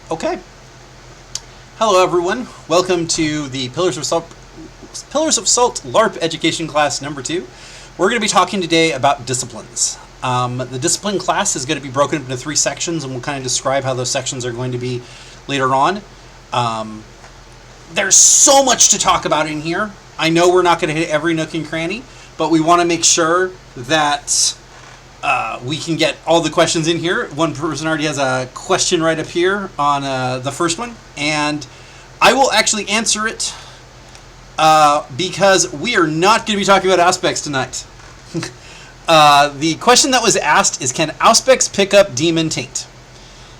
Okay. Hello, everyone. Welcome to the Pillars of Salt LARP Education Class number 2. We're going to be talking today about disciplines. The discipline class is going to be broken into 3 sections, and we'll kind of describe how those sections are going to be later on. There's so much to talk about in here. I know we're not going to hit every nook and cranny, but we want to make sure that we can get all the questions in here. One person already has a question right up here on the first one, and I will actually answer it because we are not going to be talking about aspects tonight. The question that was asked is, can aspects pick up demon taint?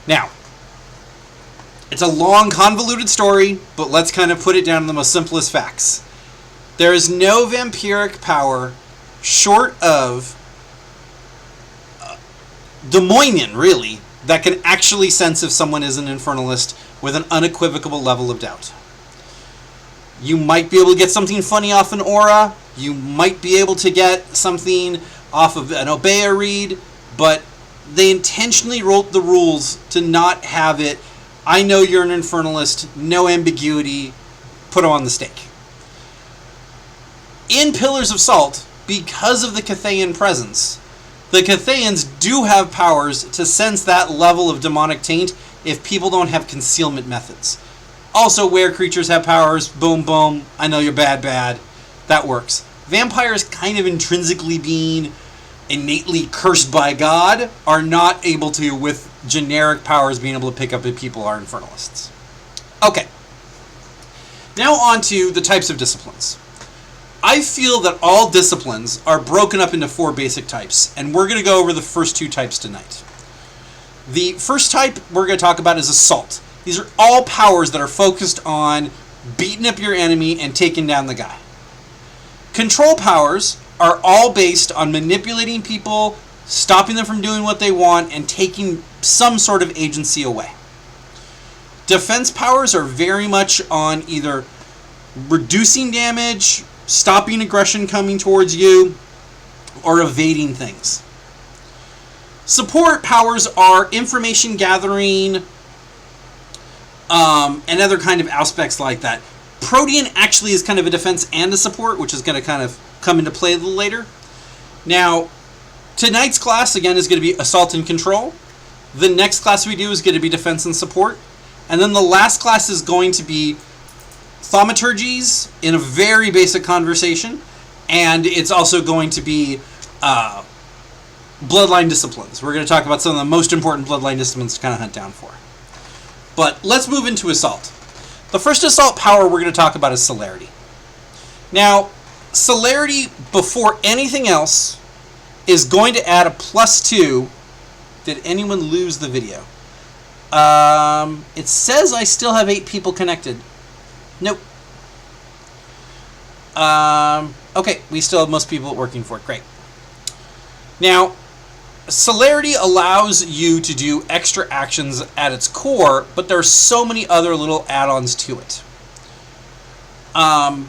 Now, it's a long, convoluted story, but let's kind of put it down to the most simplest facts. There is no vampiric power short of Demoinian, really, that can actually sense if someone is an infernalist with an unequivocal level of doubt. You might be able to get something funny off an aura. You might be able to get something off of an Obeah read, but they intentionally wrote the rules to not have it, I know you're an infernalist, no ambiguity, put them on the stake. In Pillars of Salt, because of the Cathayan presence, the Cathayans do have powers to sense that level of demonic taint if people don't have concealment methods. Also, where creatures have powers, boom, boom, I know you're bad, that works. Vampires, kind of intrinsically being innately cursed by God, are not able to, with generic powers, being able to pick up if people are infernalists. Okay. Now on to the types of disciplines. I feel that all disciplines are broken up into 4 basic types, and we're going to go over the first 2 types tonight. The first type we're going to talk about is Assault. These are all powers that are focused on beating up your enemy and taking down the guy. Control powers are all based on manipulating people, stopping them from doing what they want, and taking some sort of agency away. Defense powers are very much on either reducing damage, stopping aggression coming towards you, or evading things. Support powers are information gathering, and other kind of aspects like that. Protean actually is kind of a defense and a support, which is going to kind of come into play a little later. Now, tonight's class, again, is going to be Assault and Control. The next class we do is going to be Defense and Support. And then the last class is going to be Thaumaturgies in a very basic conversation. And it's also going to be Bloodline Disciplines. We're going to talk about some of the most important Bloodline Disciplines to kind of hunt down for. But let's move into Assault. The first Assault power we're going to talk about is Celerity. Now, Celerity, before anything else, is going to add a +2. Did anyone lose the video? It says I still have 8 people connected. Nope. Okay, we still have most people working for it. Great. Now, Celerity allows you to do extra actions at its core, but there are so many other little add-ons to it. One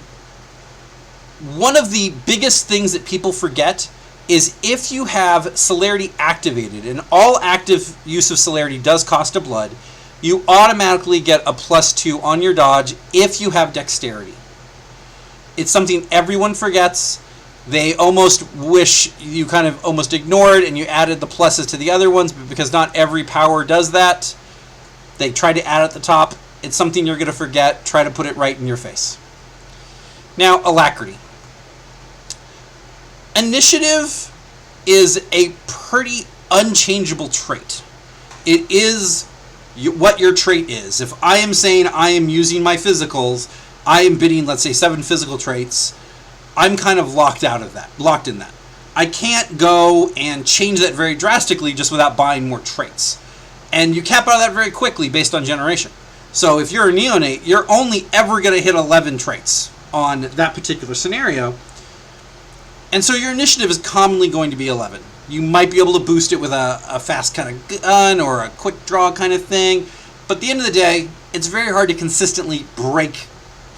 of the biggest things that people forget is if you have Celerity activated, and all active use of Celerity does cost a blood, you automatically get a +2 on your dodge if you have Dexterity. It's something everyone forgets. They almost wish you kind of almost ignored and you added the pluses to the other ones, but because not every power does that, they try to add at the top. It's something you're going to forget. Try to put it right in your face. Now, Alacrity. Initiative is a pretty unchangeable trait. It is what your trait is. If I am saying I am using my physicals, I am bidding, let's say, 7 physical traits, I'm kind of locked in that. I can't go and change that very drastically just without buying more traits. And you cap out of that very quickly based on generation. So if you're a neonate, you're only ever going to hit 11 traits on that particular scenario. And so your initiative is commonly going to be 11. You might be able to boost it with a fast kind of gun or a quick draw kind of thing. But at the end of the day, it's very hard to consistently break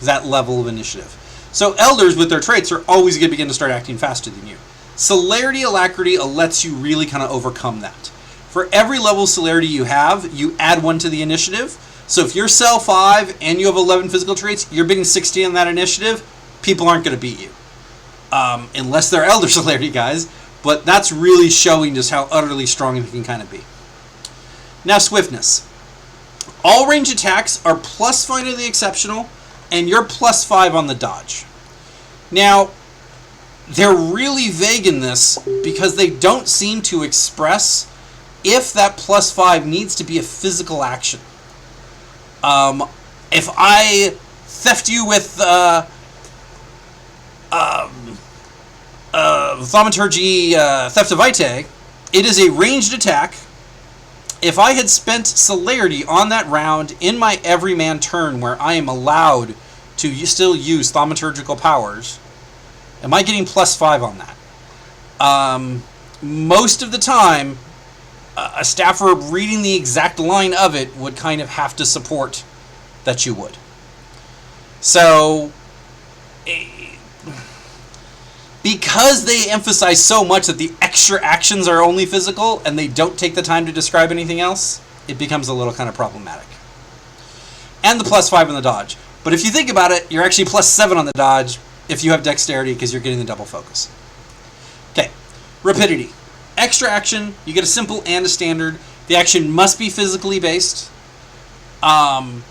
that level of initiative. So elders with their traits are always going to begin to start acting faster than you. Celerity, Alacrity lets you really kind of overcome that. For every level of celerity you have, you add 1 to the initiative. So if you're Cell 5 and you have 11 physical traits, you're beating 60 in that initiative, people aren't going to beat you. Unless they're Elder Celerity guys, but that's really showing just how utterly strong you can kind of be. Now, Swiftness. All range attacks are +5 to the exceptional, and you're +5 on the dodge. Now, they're really vague in this because they don't seem to express if that +5 needs to be a physical action. If I theft you with Thaumaturgy Theft of Vitae, it is a ranged attack. If I had spent Celerity on that round in my everyman turn where I am allowed to still use thaumaturgical powers, am I getting +5 on that? Most of the time, a staffer reading the exact line of it would kind of have to support that you would. So, because they emphasize so much that the extra actions are only physical and they don't take the time to describe anything else, it becomes a little kind of problematic. And the +5 on the dodge. But if you think about it, you're actually +7 on the dodge if you have dexterity because you're getting the double focus. Okay, rapidity. Extra action, you get a simple and a standard. The action must be physically based. When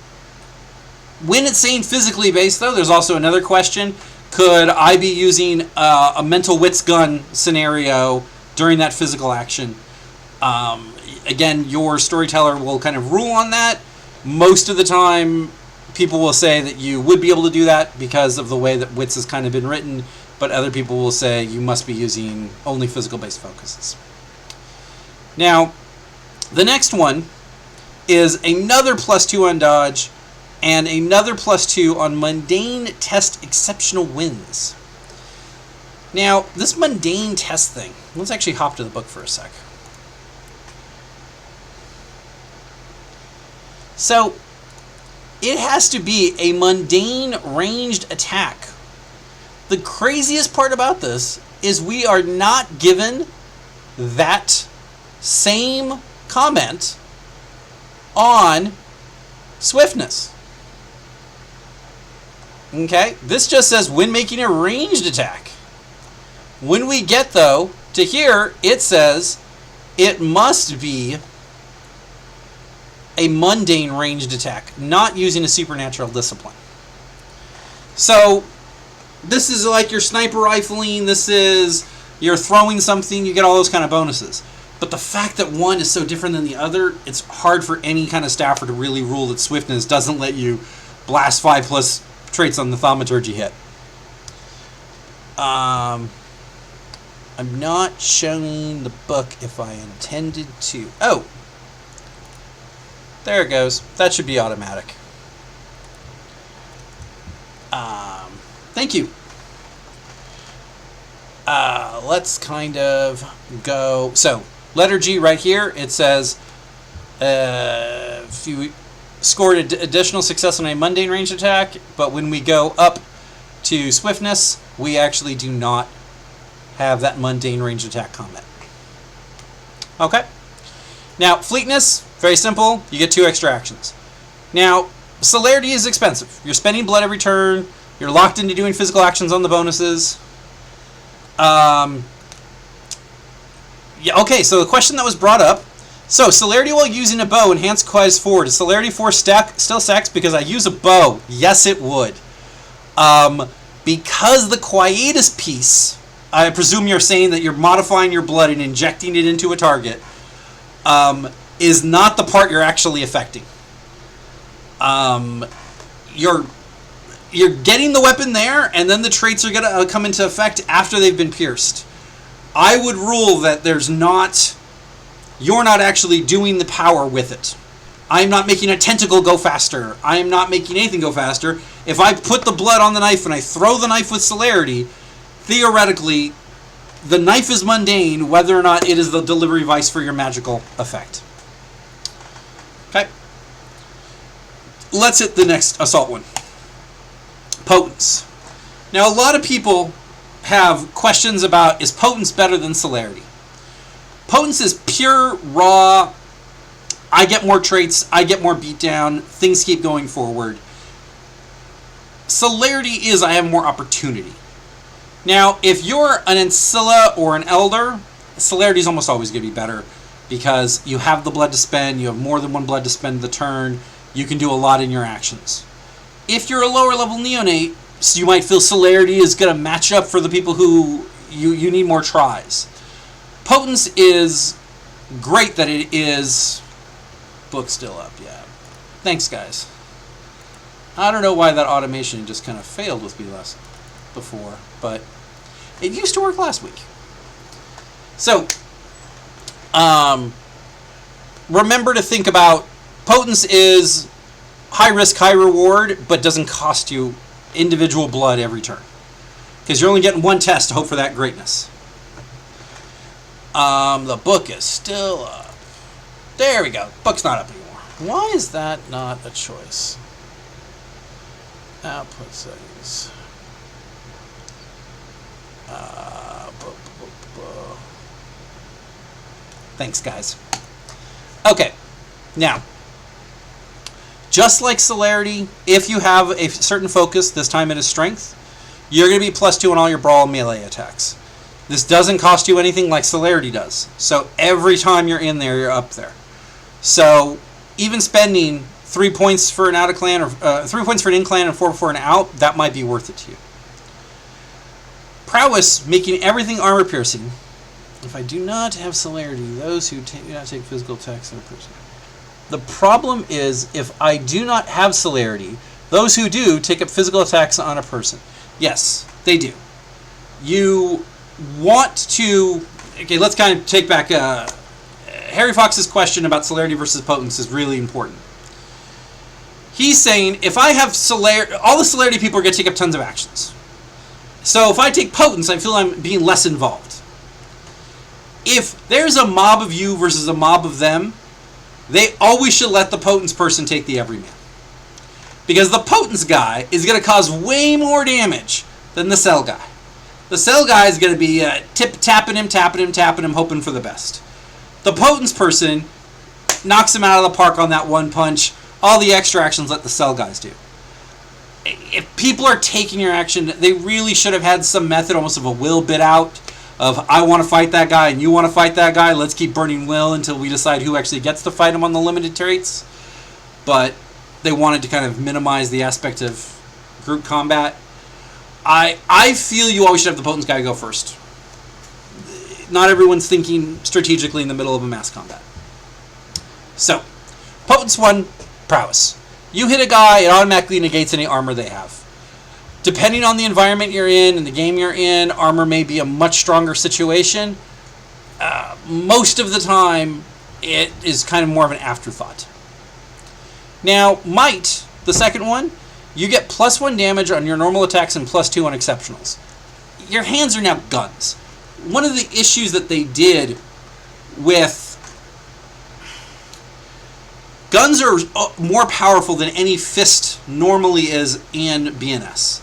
it's saying physically based, though, there's also another question. Could I be using a mental wits gun scenario during that physical action? Again, your storyteller will kind of rule on that. Most of the time, people will say that you would be able to do that because of the way that wits has kind of been written, but other people will say you must be using only physical-based focuses. Now, the next one is another +2 on dodge, and another +2 on mundane test exceptional wins. Now, this mundane test thing, let's actually hop to the book for a sec. So, it has to be a mundane ranged attack. The craziest part about this is we are not given that same comment on swiftness. Okay, this just says when making a ranged attack. When we get, though, to here, it says it must be a mundane ranged attack, not using a supernatural discipline. So, this is like your sniper rifling, this is you're throwing something, you get all those kind of bonuses. But the fact that one is so different than the other, it's hard for any kind of staffer to really rule that swiftness doesn't let you blast 5+ traits on the thaumaturgy hit. I'm not showing the book if I intended to. Oh! There it goes. That should be automatic. Thank you. Let's kind of go. So, letter G right here, it says if you scored additional success on a mundane range attack, but when we go up to swiftness, we actually do not have that mundane range attack comment. Okay. Now, fleetness, very simple. You get 2 extra actions. Now, celerity is expensive. You're spending blood every turn. You're locked into doing physical actions on the bonuses. Yeah, okay, so the question that was brought up. So, celerity while using a bow, enhanced Quietus 4. Does celerity 4 still stacks because I use a bow? Yes, it would. Because the Quietus piece, I presume you're saying that you're modifying your blood and injecting it into a target, is not the part you're actually affecting. You're getting the weapon there, and then the traits are going to come into effect after they've been pierced. I would rule that you're not actually doing the power with it. I'm not making a tentacle go faster. I am not making anything go faster. If I put the blood on the knife and I throw the knife with celerity, theoretically, the knife is mundane whether or not it is the delivery device for your magical effect. Okay. Let's hit the next assault one. Potence. Now, a lot of people have questions about, is potence better than celerity? Potence is pure, raw I get more traits, I get more beatdown, things keep going forward. Celerity is I have more opportunity. Now, if you're an Ancilla or an Elder, Celerity is almost always going to be better because you have the blood to spend, you have more than one blood to spend the turn, you can do a lot in your actions. If you're a lower level Neonate, so you might feel Celerity is going to match up for the people who you need more tries. Potence is great that it is... Book still up, yeah. Thanks, guys. I don't know why that automation just kind of failed with me before, but it used to work last week. So, remember to think about Potence is high risk, high reward, but doesn't cost you individual blood every turn. Because you're only getting one test to hope for that greatness. The book is still up. There we go. Book's not up anymore. Why is that not a choice? Output settings. Thanks, guys. Okay. Now, just like Celerity, if you have a certain focus, this time it is Strength, you're going to be +2 on all your brawl and melee attacks. This doesn't cost you anything like Celerity does. So every time you're in there, you're up there. So even spending 3 points for an out of clan, or 3 points for an in clan and 4 for an out, that might be worth it to you. Prowess, making everything armor piercing. If I do not have Celerity, those who do not take physical attacks on a person. The problem is, if I do not have Celerity, those who do take up physical attacks on a person. Yes, they do. You want to... Okay, let's kind of take back... Harry Fox's question about Celerity versus Potence is really important. He's saying, if I have Celerity... All the Celerity people are going to take up tons of actions. So if I take Potence, I feel I'm being less involved. If there's a mob of you versus a mob of them, they always should let the Potence person take the everyman. Because the Potence guy is going to cause way more damage than the Cell guy. The Cell guy is going to be tapping him, hoping for the best. The Potence person knocks him out of the park on that one punch. All the extra actions let the Cell guys do. If people are taking your action, they really should have had some method, almost of a will bit out, of I want to fight that guy and you want to fight that guy. Let's keep burning will until we decide who actually gets to fight him on the limited traits. But they wanted to kind of minimize the aspect of group combat. I feel you always should have the Potence guy go first. Not everyone's thinking strategically in the middle of a mass combat. So, Potence 1, Prowess. You hit a guy, it automatically negates any armor they have. Depending on the environment you're in and the game you're in, armor may be a much stronger situation. Most of the time, it is kind of more of an afterthought. Now, Might, the second one, you get +1 damage on your normal attacks and +2 on exceptionals. Your hands are now guns. One of the issues that they did with... Guns are more powerful than any fist normally is in BNS.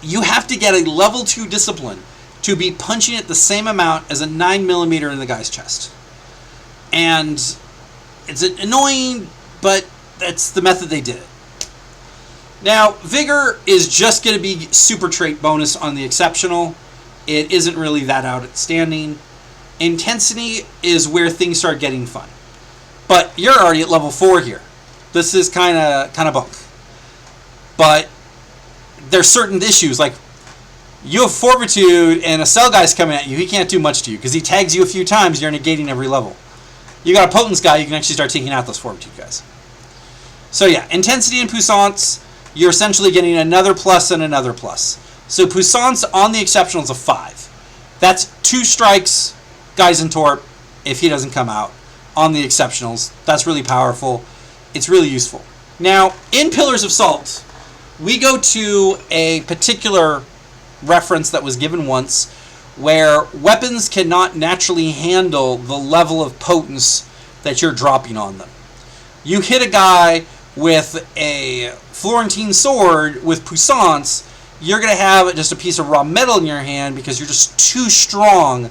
You have to get a level 2 discipline to be punching at the same amount as a 9mm in the guy's chest. And it's annoying, but that's the method they did it. Now, Vigor is just going to be super trait bonus on the exceptional. It isn't really that outstanding. Intensity is where things start getting fun. But you're already at level 4 here. This is kind of bunk. But there's certain issues, like you have Fortitude and a Cell guy's coming at you. He can't do much to you because he tags you a few times. You're negating every level. You got a Potence guy, you can actually start taking out those Fortitude guys. So yeah, Intensity and Puissance, you're essentially getting another plus and another plus. So Puissance on the exceptional is a 5. That's 2 strikes, Geisentorp, if he doesn't come out. On the exceptionals. That's really powerful. It's really useful. Now, in Pillars of Salt, we go to a particular reference that was given once where weapons cannot naturally handle the level of potence that you're dropping on them. You hit a guy with a Florentine sword with Puissance, you're going to have just a piece of raw metal in your hand because you're just too strong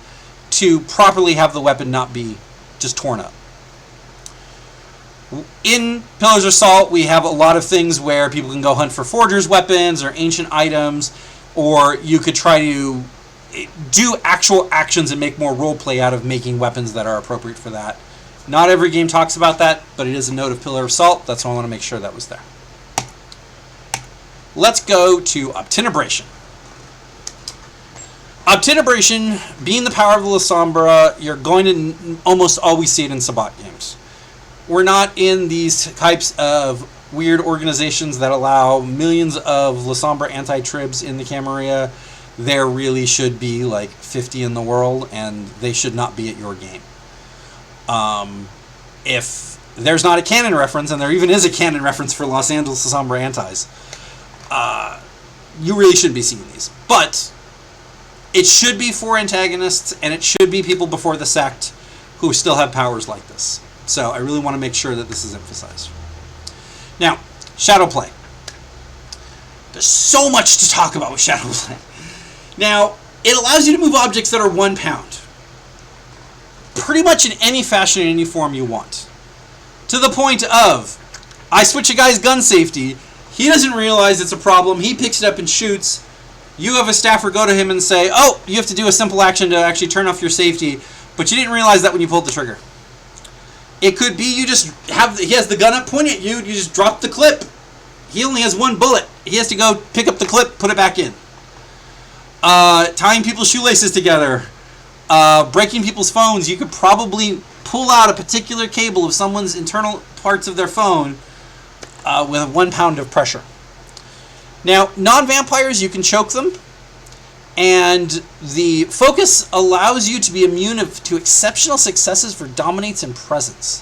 to properly have the weapon not be just torn up. In Pillars of Salt, we have a lot of things where people can go hunt for forgers' weapons or ancient items, or you could try to do actual actions and make more role play out of making weapons that are appropriate for that. Not every game talks about that, but it is a note of Pillar of Salt. That's why I want to make sure that was there. Let's go to Obtenebration. Obtenebration, being the power of the La Sombra, you're going to almost always see it in Sabbat games. We're not in these types of weird organizations that allow millions of La Sombra anti-tribs in the Camarilla. There really should be like 50 in the world, and they should not be at your game. If there's not a canon reference, and there even is a canon reference for Los Angeles La Sombra antis, you really shouldn't be seeing these. But it should be for antagonists, and it should be people before the sect who still have powers like this. So I really want to make sure that this is emphasized. Now, Shadow Play. There's so much to talk about with Shadow Play. Now, it allows you to move objects that are 1 pound. Pretty much in any fashion, in any form you want. To the point of, I switch a guy's gun safety, he doesn't realize it's a problem, he picks it up and shoots. You have a staffer go to him and say, oh, you have to do a simple action to actually turn off your safety, but you didn't realize that when you pulled the trigger. It could be you just have, he has the gun up, point at you, you just drop the clip. He only has 1 bullet. He has to go pick up the clip, put it back in. Tying people's shoelaces together. Breaking people's phones. You could probably pull out a particular cable of someone's internal parts of their phone with 1 pound of pressure. Now, non-vampires, you can choke them. And the focus allows you to be immune to exceptional successes for dominates and presence.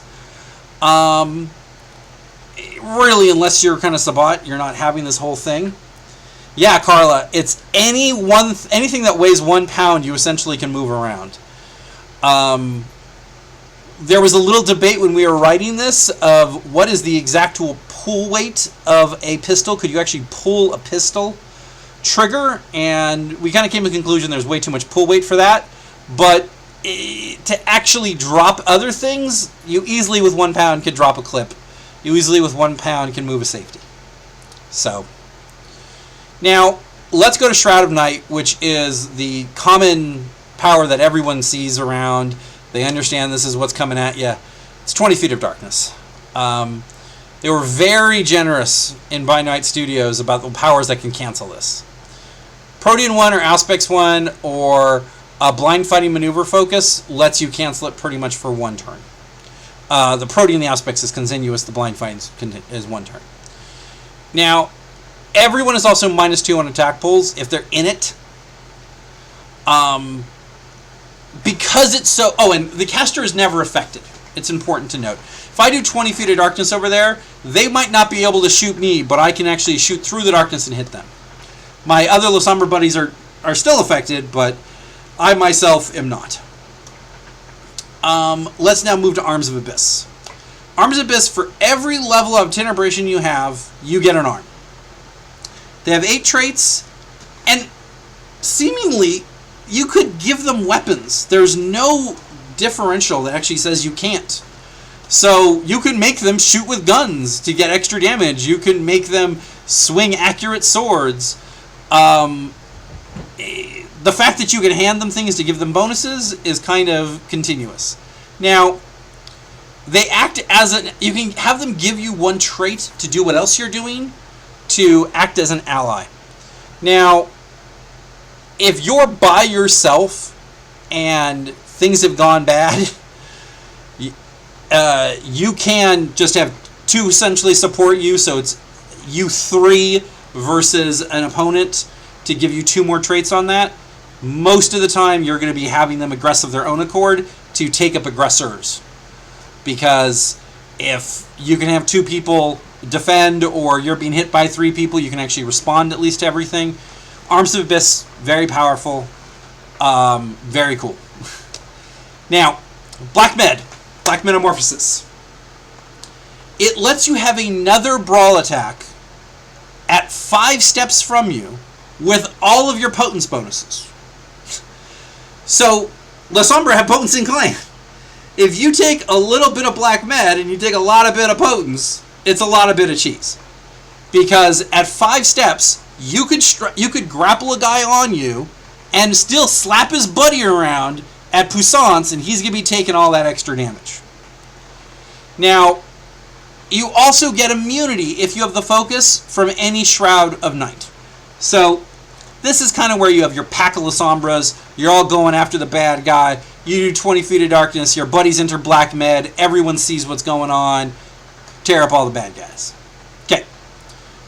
Really, unless you're kind of Sabbat, you're not having this whole thing. Yeah, Carla, it's anything that weighs 1 pound, you essentially can move around. There was a little debate when we were writing this of what is the exact pull weight of a pistol. Could you actually pull a pistol trigger? And we kind of came to the conclusion there's way too much pull weight for that. But to actually drop other things, you easily with 1 pound could drop a clip. You easily with 1 pound can move a safety. So, now let's go to Shroud of Night, which is the common power that everyone sees around. They understand this is what's coming at you. It's 20 feet of darkness. They were very generous in By Night Studios about the powers that can cancel this. Protean 1 or Auspex 1 or a blind fighting maneuver focus lets you cancel it pretty much for 1 turn. The Protean and the Auspex is continuous. The blind fighting is 1 turn. Now, everyone is also -2 on attack pulls if they're in it. Because it's so... Oh, and the caster is never affected. It's important to note. If I do 20 feet of darkness over there, they might not be able to shoot me, but I can actually shoot through the darkness and hit them. My other La Sombra buddies are still affected, but I myself am not. Let's now move to Arms of Abyss. Arms of Abyss, for every level of Tenebration you have, you get an arm. They have 8 traits, and seemingly you could give them weapons. There's no differential that actually says you can't. So you can make them shoot with guns to get extra damage. You can make them swing accurate swords. The fact that you can hand them things to give them bonuses is kind of continuous. Now, they act as you can have them give you 1 trait to do what else you're doing, to act as an ally. Now, if you're by yourself and things have gone bad, you can just have 2 essentially support you, so it's you 3 versus an opponent to give you 2 more traits on that. Most of the time, you're going to be having them aggress of their own accord to take up aggressors. Because if you can have 2 people defend, or you're being hit by 3 people, you can actually respond at least to everything. Arms of Abyss, very powerful, very cool. Now, Black Metamorphosis. It lets you have another brawl attack at 5 steps from you with all of your potence bonuses. So, La Sombra have Potence in Clan. If you take a little bit of black med and you take a lot of bit of potence, it's a lot of bit of cheese. Because at 5 steps, you could grapple a guy on you and still slap his buddy around at puissance, and he's going to be taking all that extra damage. Now, you also get immunity if you have the focus from any Shroud of Night. So, this is kind of where you have your pack of La Sombras, you're all going after the bad guy, you do 20 feet of darkness, your buddies enter black med, everyone sees what's going on, tear up all the bad guys. Okay,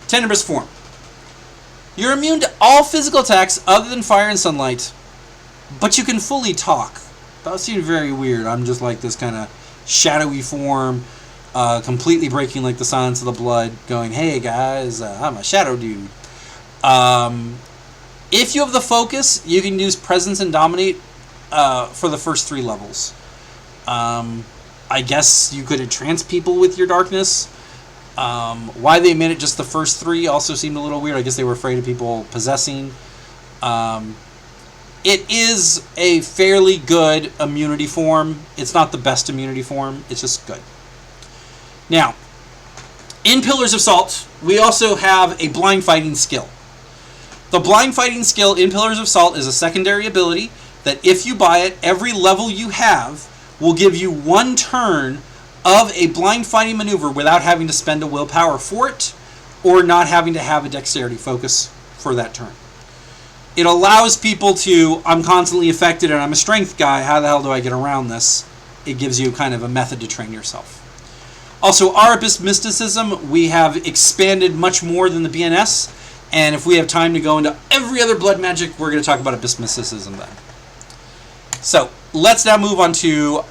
Tenebrous Form. You're immune to all physical attacks other than fire and sunlight, but you can fully talk. That seems very weird. I'm just like this kind of shadowy form, completely breaking like the silence of the blood, going, hey guys, I'm a shadow dude. If you have the focus, you can use Presence and Dominate for the first 3 levels. I guess you could entrance people with your darkness. Why they made it just the first 3 also seemed a little weird. I guess they were afraid of people possessing. It is a fairly good immunity form. It's not the best immunity form. It's just good. Now, in Pillars of Salt, we also have a blind fighting skill. The blind fighting skill in Pillars of Salt is a secondary ability that if you buy it, every level you have will give you 1 turn of a blind fighting maneuver without having to spend a willpower for it or not having to have a dexterity focus for that turn. It allows people to, I'm constantly affected and I'm a strength guy, how the hell do I get around this? It gives you kind of a method to train yourself. Also, our Abyss Mysticism, we have expanded much more than the BNS, and if we have time to go into every other blood magic, we're going to talk about Abyss Mysticism then. So, let's now move on to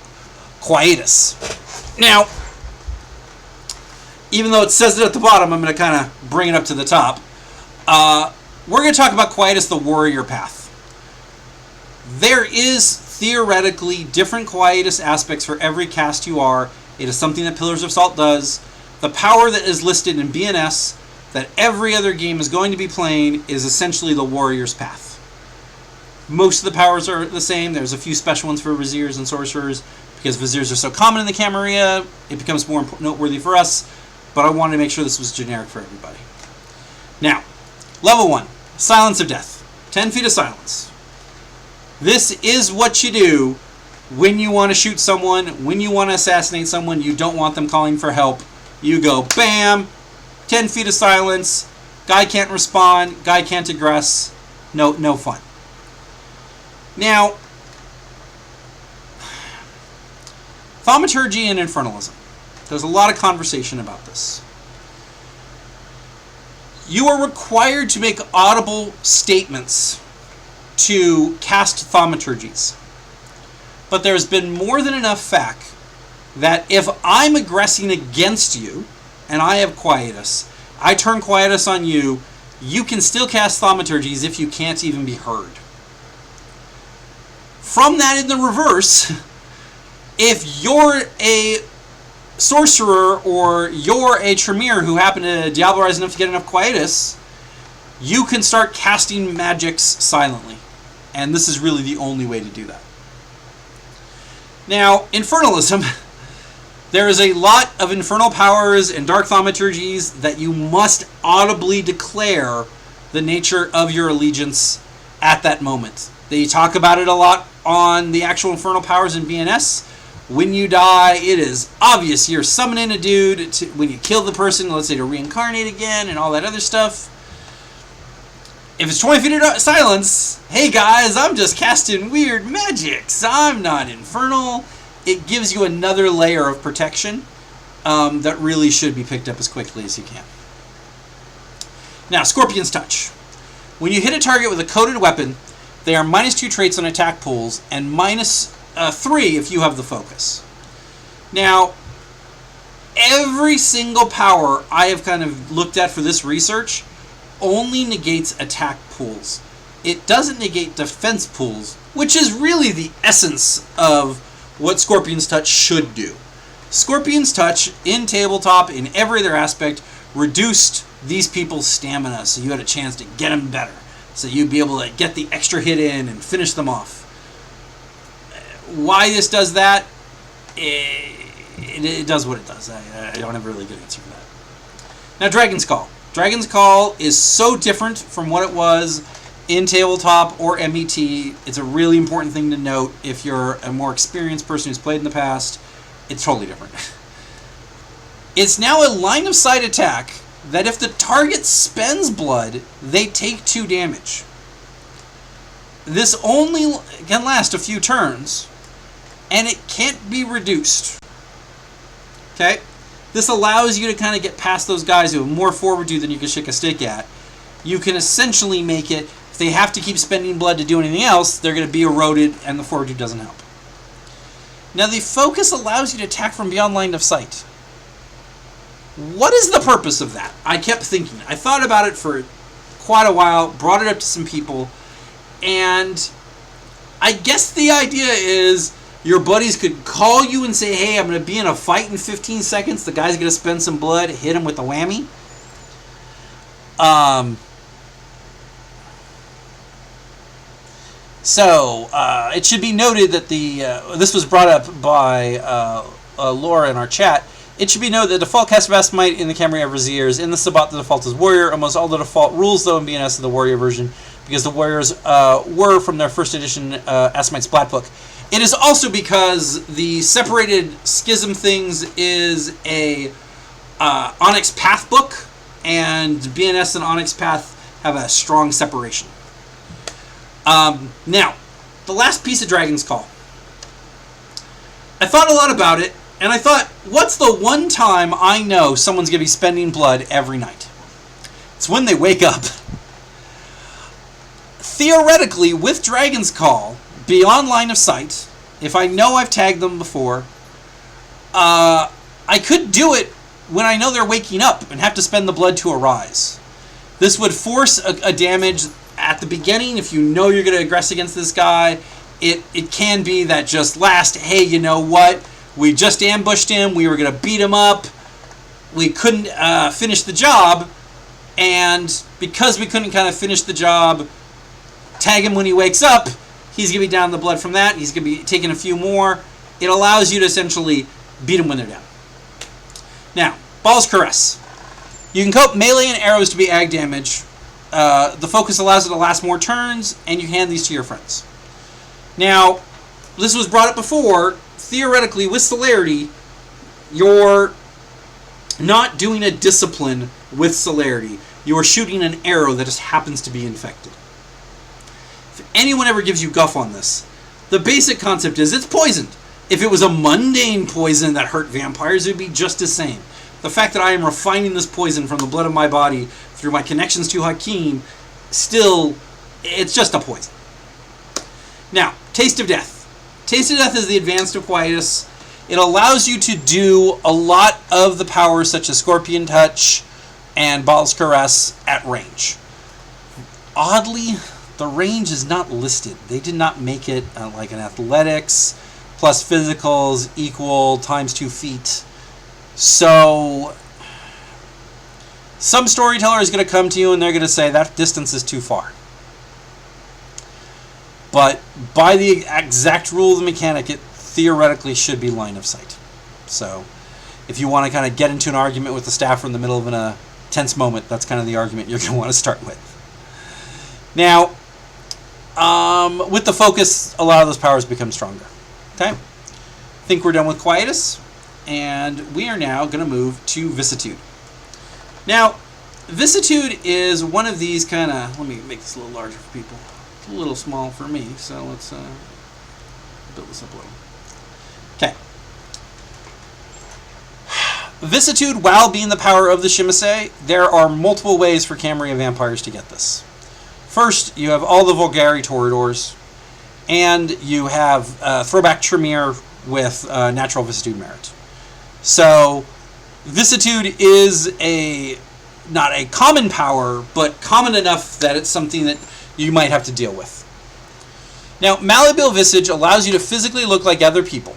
Quietus. Now, even though it says it at the bottom, I'm going to kind of bring it up to the top. We're going to talk about Quietus, the warrior path. There is theoretically different Quietus aspects for every cast you are. It is something that Pillars of Salt does. The power that is listed in BNS that every other game is going to be playing is essentially the warrior's path. Most of the powers are the same. There's a few special ones for Viziers and Sorcerers. Because Viziers are so common in the Camarilla, it becomes more noteworthy for us. But I wanted to make sure this was generic for everybody. Now, Level 1, Silence of Death. 10 feet of silence. This is what you do when you want to shoot someone, when you want to assassinate someone, you don't want them calling for help. You go, bam, 10 feet of silence, guy can't respond, guy can't aggress, no fun. Now, Thaumaturgy and Infernalism. There's a lot of conversation about this. You are required to make audible statements to cast thaumaturgies. But there's been more than enough fact that if I'm aggressing against you, and I have Quietus, I turn Quietus on you, you can still cast thaumaturgies if you can't even be heard. From that in the reverse, if you're a sorcerer or you're a Tremere who happen to diablerize enough to get enough Quietus, you can start casting magics silently. And this is really the only way to do that. Now, Infernalism, there is a lot of infernal powers and dark thaumaturgies that you must audibly declare the nature of your allegiance at that moment. They talk about it a lot on the actual infernal powers in BNS. When you die, it is obvious you're summoning a dude to, when you kill the person, let's say to reincarnate again and all that other stuff. If it's 20 feet of silence, hey guys, I'm just casting weird magics. I'm not infernal. It gives you another layer of protection that really should be picked up as quickly as you can. Now, Scorpion's Touch. When you hit a target with a coated weapon, they are -2 traits on attack pools and -3 if you have the focus. Now, every single power I have kind of looked at for this research only negates attack pools. It doesn't negate defense pools, which is really the essence of what Scorpion's Touch should do. Scorpion's Touch, in tabletop, in every other aspect, reduced these people's stamina, so you had a chance to get them better. So you'd be able to get the extra hit in and finish them off. Why this does that, it does what it does. I don't have a really good answer for that. Now, Dragon's Call. Dragon's Call is so different from what it was in tabletop or MBT. It's a really important thing to note. If you're a more experienced person who's played in the past, it's totally different. It's now a line of sight attack that if the target spends blood, they take 2 damage. This only can last a few turns, and it can't be reduced. Okay? This allows you to kind of get past those guys who have more forward you than you can shake a stick at. You can essentially make it, if they have to keep spending blood to do anything else, they're going to be eroded, and the forward you doesn't help. Now, the focus allows you to attack from beyond line of sight. What is the purpose of that? I kept thinking. I thought about it for quite a while, brought it up to some people, and I guess the idea is your buddies could call you and say, hey, I'm going to be in a fight in 15 seconds. The guy's going to spend some blood, hit him with a whammy. So it should be noted that this was brought up by Laura in our chat. It should be noted that the default cast of Asmite in the Camry of Viziers. In the Sabbat, the default is Warrior. Almost all the default rules, though, in BNS are the Warrior version, because the Warriors were from their first edition Asmite Splat book. It is also because the separated Schism things is a Onyx Path book, and BNS and Onyx Path have a strong separation. Now, the last piece of Dragon's Call. I thought a lot about it, and I thought, what's the one time I know someone's going to be spending blood every night? It's when they wake up. Theoretically, with Dragon's Call, beyond line of sight, if I know I've tagged them before, I could do it when I know they're waking up and have to spend the blood to arise. This would force a damage at the beginning. If you know you're going to aggress against this guy, it can be that just last, hey, you know what? We just ambushed him. We were going to beat him up. We couldn't finish the job. And because we couldn't kind of finish the job, tag him when he wakes up, he's going to be down the blood from that. He's going to be taking a few more. It allows you to essentially beat them when they're down. Now, Ball's Caress. You can cope melee and arrows to be ag damage. The focus allows it to last more turns, and you hand these to your friends. Now, this was brought up before. Theoretically, with Celerity, you're not doing a discipline with Celerity. You're shooting an arrow that just happens to be infected. If anyone ever gives you guff on this, the basic concept is it's poisoned. If it was a mundane poison that hurt vampires, it would be just the same. The fact that I am refining this poison from the blood of my body through my connections to Hakim, still, it's just a poison. Now, Taste of Death. Taste of Death is the advanced of Quietus. It allows you to do a lot of the powers such as Scorpion Touch and Ball's Caress at range. Oddly, the range is not listed. They did not make it like an athletics plus physicals equal times 2 feet. So some storyteller is going to come to you and they're going to say that distance is too far. But by the exact rule of the mechanic, it theoretically should be line of sight. So if you want to kind of get into an argument with the staffer in the middle of a tense moment, that's kind of the argument you're going to want to start with. Now, with the focus, a lot of those powers become stronger. Okay? I think we're done with Quietus, and we are now going to move to Vicissitude. Now, Vicissitude is one of these kind of... Let me make this a little larger for people. It's a little small for me, so let's build this up a little. Okay. Vicissitude, while being the power of the Shimase, there are multiple ways for Camarilla vampires to get this. First, you have all the Vulgari Toreadors, and you have Throwback Tremere with natural Vicissitude merit. So, Vicissitude is not a common power, but common enough that it's something that you might have to deal with. Now, Malleable Visage allows you to physically look like other people.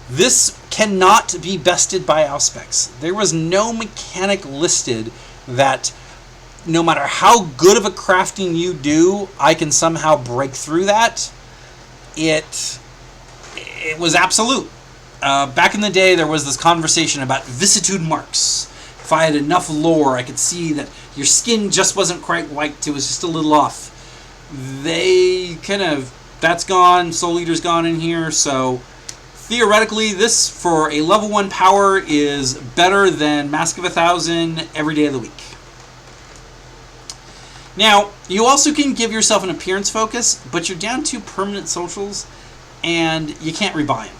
This cannot be bested by Auspex. There was no mechanic listed that no matter how good of a crafting you do, I can somehow break through that. It it was absolute. Back in the day, there was this conversation about vicissitude marks. If I had enough lore, I could see that your skin just wasn't quite white. It was just a little off. That's gone. Soul Eater's gone in here. So theoretically, this for a level 1 power is better than Mask of 1,000 every day of the week. Now, you also can give yourself an appearance focus, but you're down to permanent socials, and you can't rebuy them.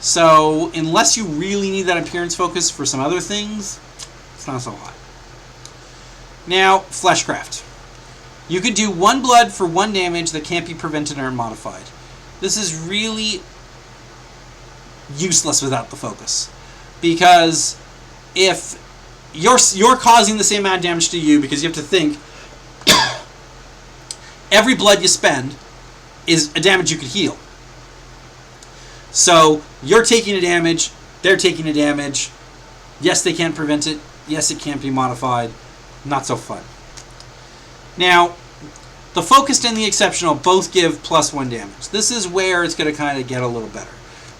So, unless you really need that appearance focus for some other things, it's not so hot. Now, Fleshcraft. You could do 1 blood for 1 damage that can't be prevented or modified. This is really useless without the focus. Because if you're causing the same amount of damage to you, because you have to think, every blood you spend is a damage you could heal. So you're taking a damage, they're taking a damage. Yes, they can't prevent it. Yes, it can't be modified. Not so fun. Now, the focused and the exceptional both give +1 damage. This is where it's going to kind of get a little better.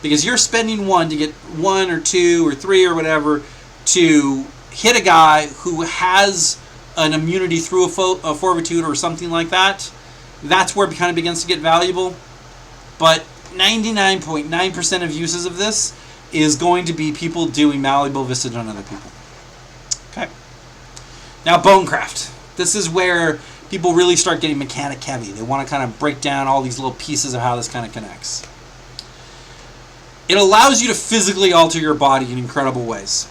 Because you're spending 1 to get 1 or 2 or 3 or whatever to hit a guy who has an immunity through a fortitude or something like that. That's where it kind of begins to get valuable. But 99.9% of uses of this is going to be people doing malleable visage on other people. Okay. Now, Bonecraft. This is where people really start getting mechanic heavy. They want to kind of break down all these little pieces of how this kind of connects. It allows you to physically alter your body in incredible ways.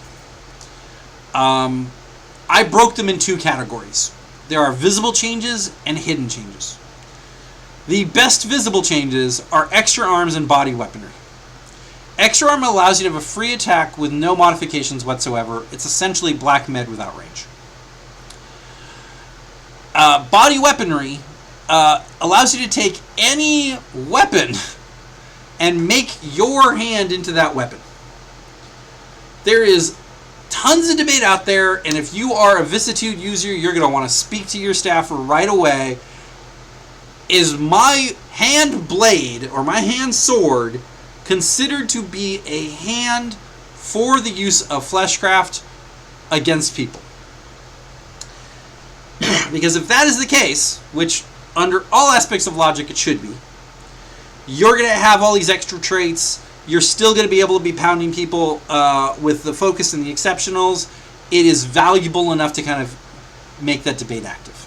I broke them in 2 categories. There are visible changes and hidden changes. The best visible changes are extra arms and body weaponry. Extra arm allows you to have a free attack with no modifications whatsoever. It's essentially black med without range. Body weaponry allows you to take any weapon and make your hand into that weapon. There is tons of debate out there, and if you are a vicissitude user, you're going to want to speak to your staffer right away. Is my hand blade or my hand sword considered to be a hand for the use of Fleshcraft against people? Because if that is the case, which under all aspects of logic it should be, you're going to have all these extra traits. You're still going to be able to be pounding people with the focus and the exceptionals. It is valuable enough to kind of make that debate active.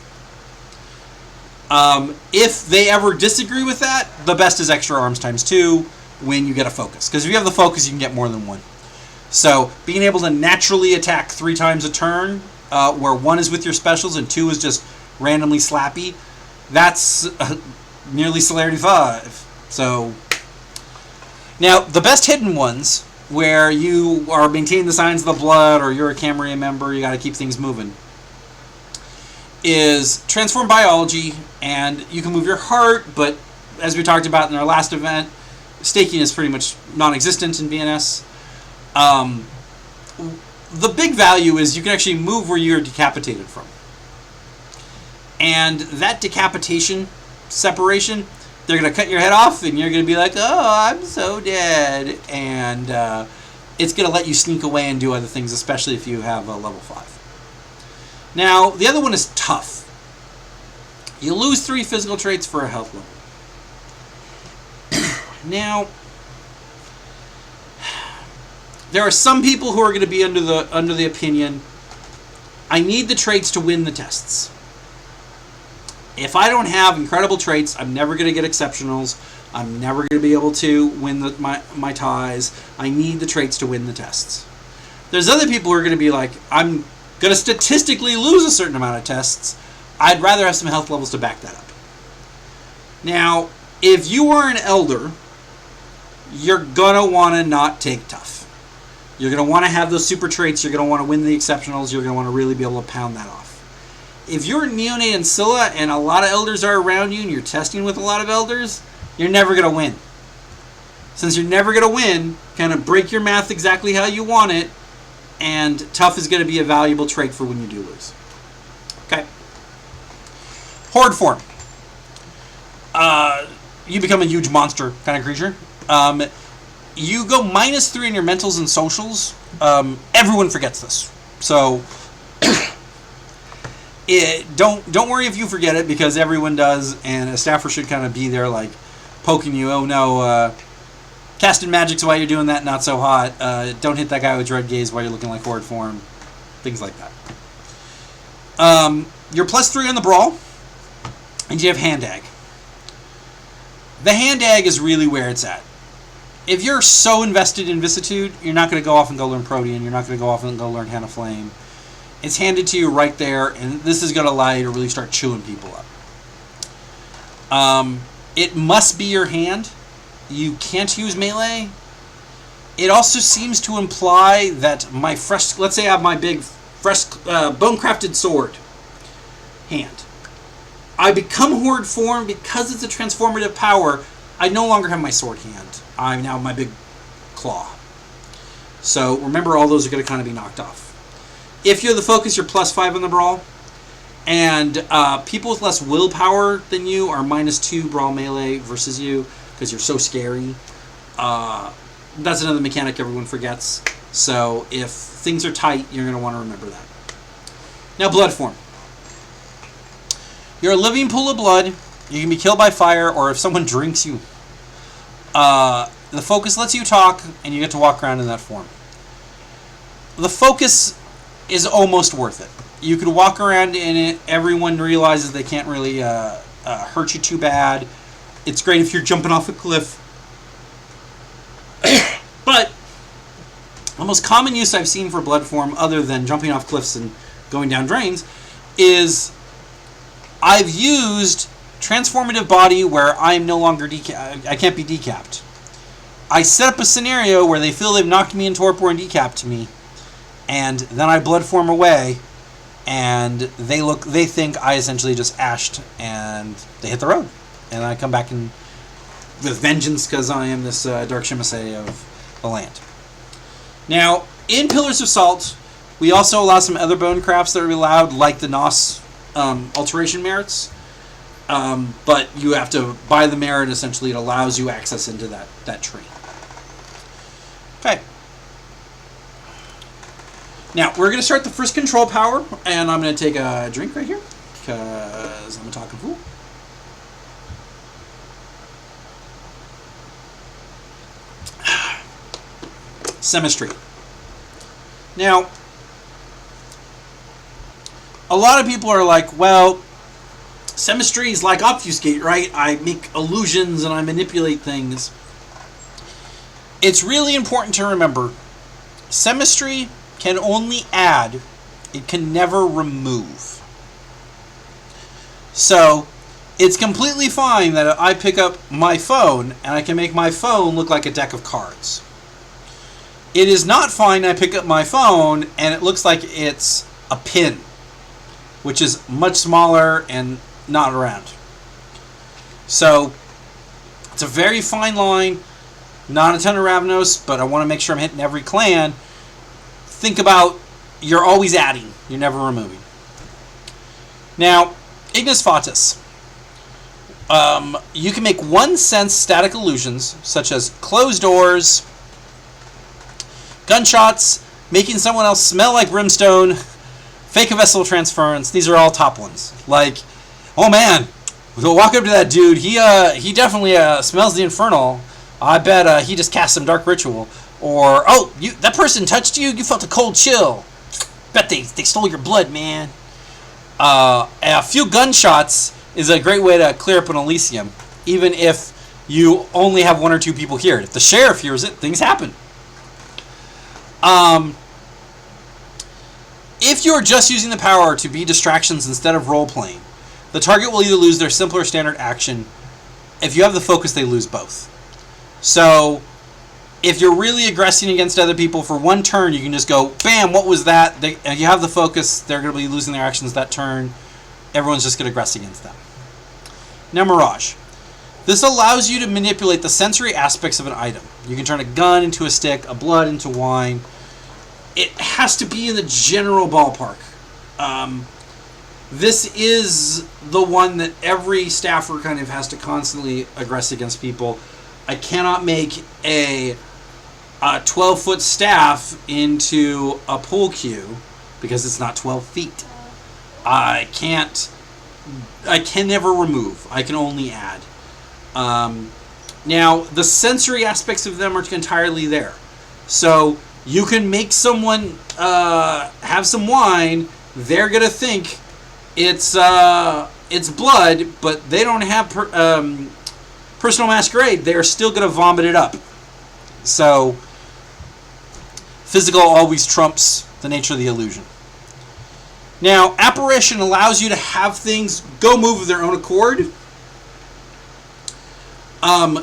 If they ever disagree with that, the best is extra arms ×2 when you get a focus. Because if you have the focus, you can get more than 1. So being able to naturally attack 3 times a turn, where 1 is with your specials and 2 is just randomly slappy, that's nearly Celerity 5. So now the best hidden ones, where you are maintaining the signs of the blood or you're a Camarilla member, you got to keep things moving, is Transform Biology, and you can move your heart, but as we talked about in our last event, staking is pretty much non-existent in BNS. The big value is you can actually move where you're decapitated from. And that decapitation separation, they're going to cut your head off, and you're going to be like, oh, I'm so dead. And it's going to let you sneak away and do other things, especially if you have a level 5. Now, the other one is tough. You lose 3 physical traits for a health level. Now, there are some people who are going to be under the opinion, I need the traits to win the tests. If I don't have incredible traits, I'm never going to get exceptionals. I'm never going to be able to win my ties. I need the traits to win the tests. There's other people who are going to be like, I'm going to statistically lose a certain amount of tests. I'd rather have some health levels to back that up. Now, if you are an elder, you're going to want to not take tough. You're going to want to have those super traits. You're going to want to win the exceptionals. You're going to want to really be able to pound that off. If you're a neonate and Scylla and a lot of elders are around you and you're testing with a lot of elders, you're never going to win. Since you're never going to win, kind of break your math exactly how you want it, and tough is going to be a valuable trait for when you do lose. Okay. Horde form. You become a huge monster kind of creature. You go -3 in your mentals and socials. Everyone forgets this, so don't worry if you forget it, because everyone does, and a staffer should kind of be there, like poking you. Oh no, casting magics while you're doing that, not so hot. Don't hit that guy with dread gaze while you're looking like horde form. Things like that. You're +3 on the brawl, and you have hand ag. The hand ag is really where it's at. If you're so invested in vicissitude, you're not going to go off and go learn Protean. You're not going to go off and go learn Hand of Flame. It's handed to you right there, and this is going to allow you to really start chewing people up. It must be your hand. You can't use melee. It also seems to imply that my fresh... Let's say I have my big, fresh, bone-crafted sword hand. I become horde form because it's a transformative power. I no longer have my sword hand. I'm now my big claw. So remember, all those are going to kind of be knocked off. If you're the focus, you're +5 on the brawl. And people with less willpower than you are -2 brawl melee versus you, because you're so scary. That's another mechanic everyone forgets. So if things are tight, you're going to want to remember that. Now, blood form. You're a living pool of blood. You can be killed by fire, or if someone drinks you. The focus lets you talk, and you get to walk around in that form. The focus is almost worth it. You could walk around in it. Everyone realizes they can't really hurt you too bad. It's great if you're jumping off a cliff. But the most common use I've seen for blood form, other than jumping off cliffs and going down drains, is I've used transformative body where I'm no longer I can't be decapped. I set up a scenario where they feel they've knocked me in torpor and decapped me, and then I blood form away, and they think I essentially just ashed, and they hit the road, and I come back in with vengeance because I am this Dark Shimase of the land. Now, in Pillars of Salt, we also allow some other bone crafts that are allowed, like the Nos alteration merits. But you have to buy the merit. Essentially, it allows you access into that tree. Okay. Now, we're going to start the first control power, and I'm going to take a drink right here, because I'm a talking fool. Semistry. Now, a lot of people are like, well, Semistry is like Obfuscate, right? I make illusions and I manipulate things. It's really important to remember, Semistry can only add, it can never remove. So, it's completely fine that I pick up my phone and I can make my phone look like a deck of cards. It is not fine I pick up my phone and it looks like it's a pin, which is much smaller and not around. So, it's a very fine line. Not a ton of Ravnos, but I want to make sure I'm hitting every clan. Think about, you're always adding, you're never removing. Now, Ignis Fatuus. You can make 1 sense static illusions, such as closed doors, gunshots, making someone else smell like brimstone, fake a vessel transference. These are all top ones. Like, oh man, we'll walk up to that dude. He definitely smells the infernal. I bet he just cast some dark ritual. Or, oh, that person touched you. You felt a cold chill. Bet they stole your blood, man. A few gunshots is a great way to clear up an Elysium, even if you only have 1 or 2 people here. If the sheriff hears it, things happen. If you're just using the power to be distractions instead of role-playing, the target will either lose their simple or standard action. If you have the focus, they lose both. So, if you're really aggressing against other people for 1 turn, you can just go, bam, what was that? You have the focus, they're going to be losing their actions that turn. Everyone's just going to aggress against them. Now, Mirage. This allows you to manipulate the sensory aspects of an item. You can turn a gun into a stick, a blood into wine. It has to be in the general ballpark. This is the one that every staffer kind of has to constantly aggress against people. I cannot make a 12-foot staff into a pool cue because it's not 12 feet. I can never remove. I can only add. Now, the sensory aspects of them are entirely there. So you can make someone have some wine. They're gonna think it's blood, but they don't have personal masquerade. They are still gonna vomit it up. So physical always trumps the nature of the illusion. Now, apparition allows you to have things go move of their own accord.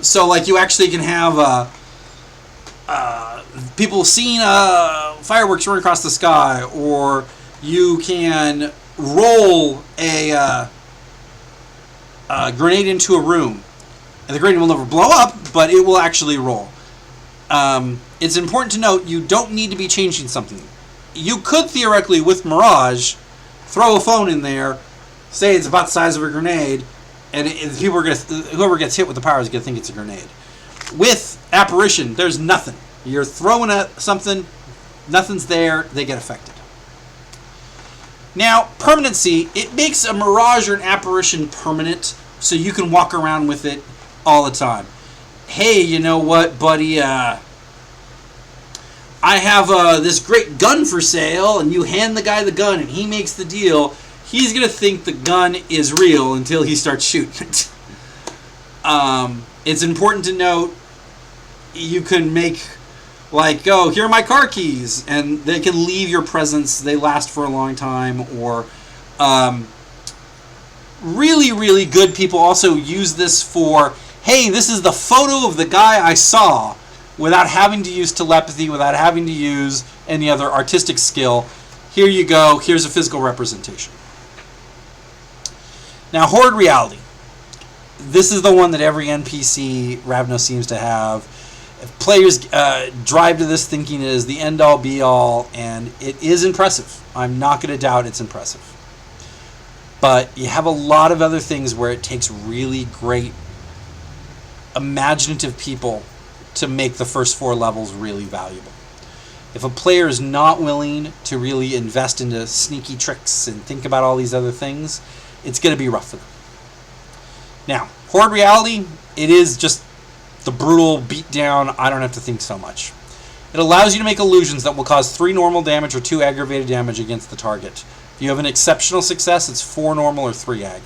So, like, you actually can have people seeing fireworks run across the sky, or you can roll a grenade into a room, and the grenade will never blow up, but it will actually roll. It's important to note you don't need to be changing something. You could theoretically, with Mirage, throw a phone in there, say it's about the size of a grenade, and whoever gets hit with the power is going to think it's a grenade. With apparition, there's nothing. You're throwing at something, nothing's there, they get affected. Now, permanency, it makes a mirage or an apparition permanent, so you can walk around with it all the time. Hey, you know what, buddy, I have this great gun for sale, and you hand the guy the gun, and he makes the deal. He's going to think the gun is real until he starts shooting it. It's important to note you can make, like, oh, here are my car keys, and they can leave your presence. They last for a long time. Or really, really good people also use this for, hey, this is the photo of the guy I saw, without having to use telepathy, without having to use any other artistic skill. Here you go. Here's a physical representation. Now, Horde Reality. This is the one that every NPC Ravno seems to have. If players drive to this thinking it is the end-all, be-all, and it is impressive. I'm not going to doubt it's impressive. But you have a lot of other things where it takes really great, imaginative people to make the first 4 levels really valuable. If a player is not willing to really invest into sneaky tricks and think about all these other things, it's going to be rough for them. Now, Horde Reality, it is just the brutal beatdown. I don't have to think so much. It allows you to make illusions that will cause 3 normal damage or 2 aggravated damage against the target. If you have an exceptional success, it's 4 normal or 3 ag.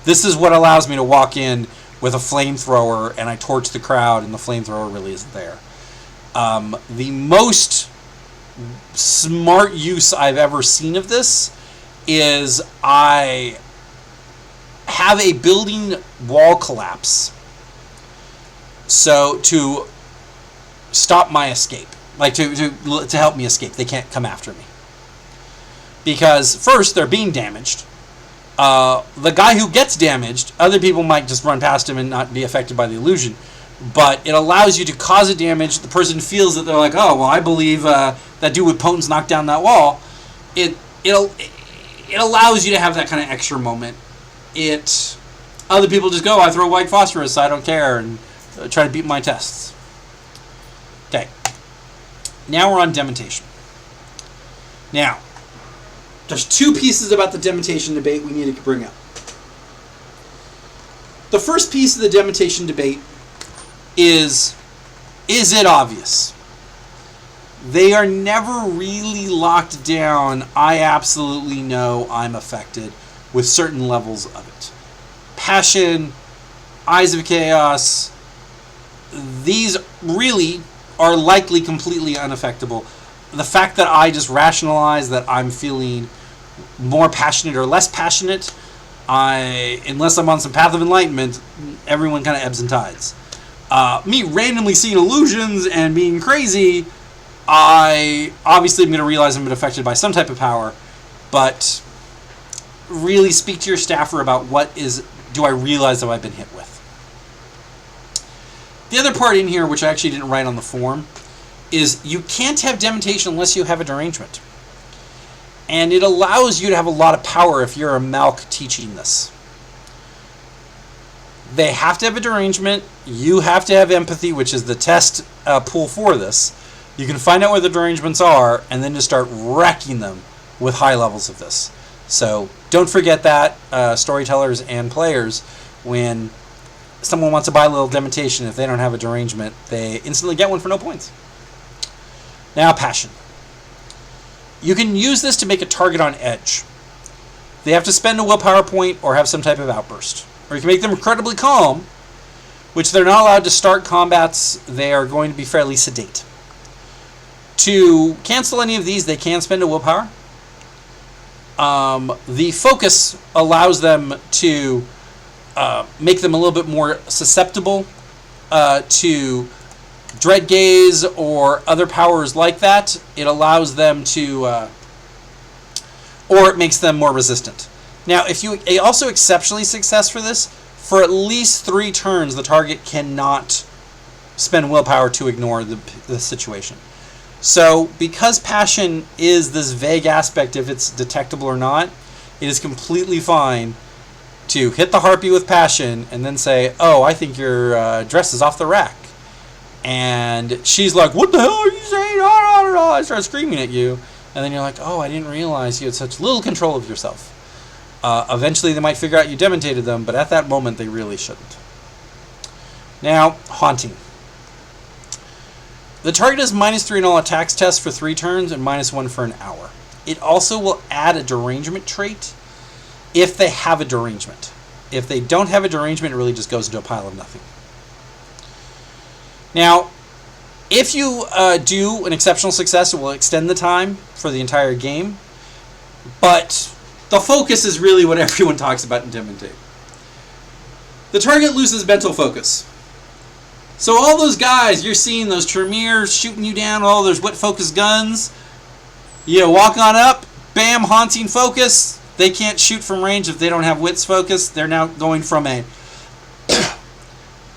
This is what allows me to walk in with a flamethrower and I torch the crowd and the flamethrower really isn't there. The most smart use I've ever seen of this is I have a building wall collapse, so to stop my escape, like to help me escape. They can't come after me because first they're being damaged. The guy who gets damaged, other people might just run past him and not be affected by the illusion, but it allows you to cause a damage. The person feels that they're like, oh well, I believe that dude with Potence knocked down that wall. It allows you to have that kind of extra moment. Other people just go, I throw white phosphorus, I don't care, and try to beat my tests. Okay. Now we're on demontation. Now, there's 2 pieces about the demontation debate we need to bring up. The first piece of the demontation debate is it obvious? They are never really locked down. I absolutely know I'm affected with certain levels of it. Passion, Eyes of Chaos, these really are likely completely unaffectable. The fact that I just rationalize that I'm feeling more passionate or less passionate, unless I'm on some path of enlightenment, everyone kind of ebbs and tides. Me randomly seeing illusions and being crazy, I obviously am going to realize I'm affected by some type of power, but really speak to your staffer about do I realize that I've been hit with. The other part in here, which I actually didn't write on the form, is you can't have demontation unless you have a derangement. And it allows you to have a lot of power if you're a Malk teaching this. They have to have a derangement. You have to have empathy, which is the test pool for this. You can find out where the derangements are, and then just start wrecking them with high levels of this. So don't forget that, storytellers and players, when someone wants to buy a little demonstration, if they don't have a derangement, they instantly get one for no points. Now, passion. You can use this to make a target on edge. They have to spend a willpower point or have some type of outburst. Or you can make them incredibly calm, which they're not allowed to start combats. They are going to be fairly sedate. To cancel any of these, they can spend a willpower. The focus allows them to make them a little bit more susceptible to dread gaze or other powers like that. It allows them to, or it makes them more resistant. Now, if you also exceptionally success for this, for at least 3 turns, the target cannot spend willpower to ignore the situation. So, because passion is this vague aspect if it's detectable or not, it is completely fine to hit the harpy with passion and then say, "Oh, I think your dress is off the rack." And she's like, "What the hell are you saying?" I start screaming at you. And then you're like, "Oh, I didn't realize you had such little control of yourself." Eventually they might figure out you demontated them, but at that moment they really shouldn't. Now, haunting. The target is -3 in all attacks tests for 3 turns and -1 for an hour. It also will add a derangement trait if they have a derangement. If they don't have a derangement, it really just goes into a pile of nothing. Now, if you do an exceptional success, it will extend the time for the entire game, but the focus is really what everyone talks about in Intimidate. The target loses mental focus. So all those guys, you're seeing those Tremors shooting you down, all those wet focus guns, you walk on up, bam, haunting focus. They can't shoot from range if they don't have wits focus. They're now going from a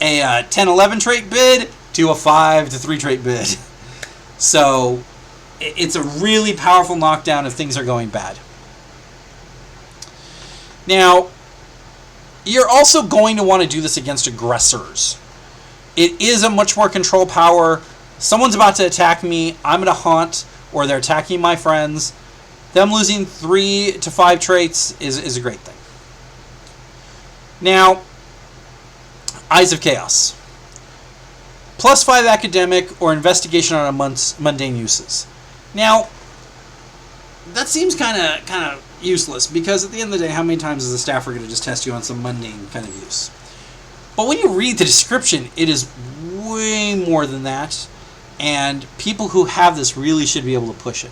10-11 trait bid to a 5 to 3 trait bid. So it's a really powerful knockdown if things are going bad. Now, you're also going to want to do this against aggressors. It is a much more control power. Someone's about to attack me, I'm going to haunt, or they're attacking my friends. Them losing 3 to 5 traits is a great thing. Now, Eyes of Chaos. +5 academic or investigation on a mundane uses. Now, that seems kind of useless, because at the end of the day, how many times is a staffer going to just test you on some mundane kind of use? But when you read the description, it is way more than that, and people who have this really should be able to push it.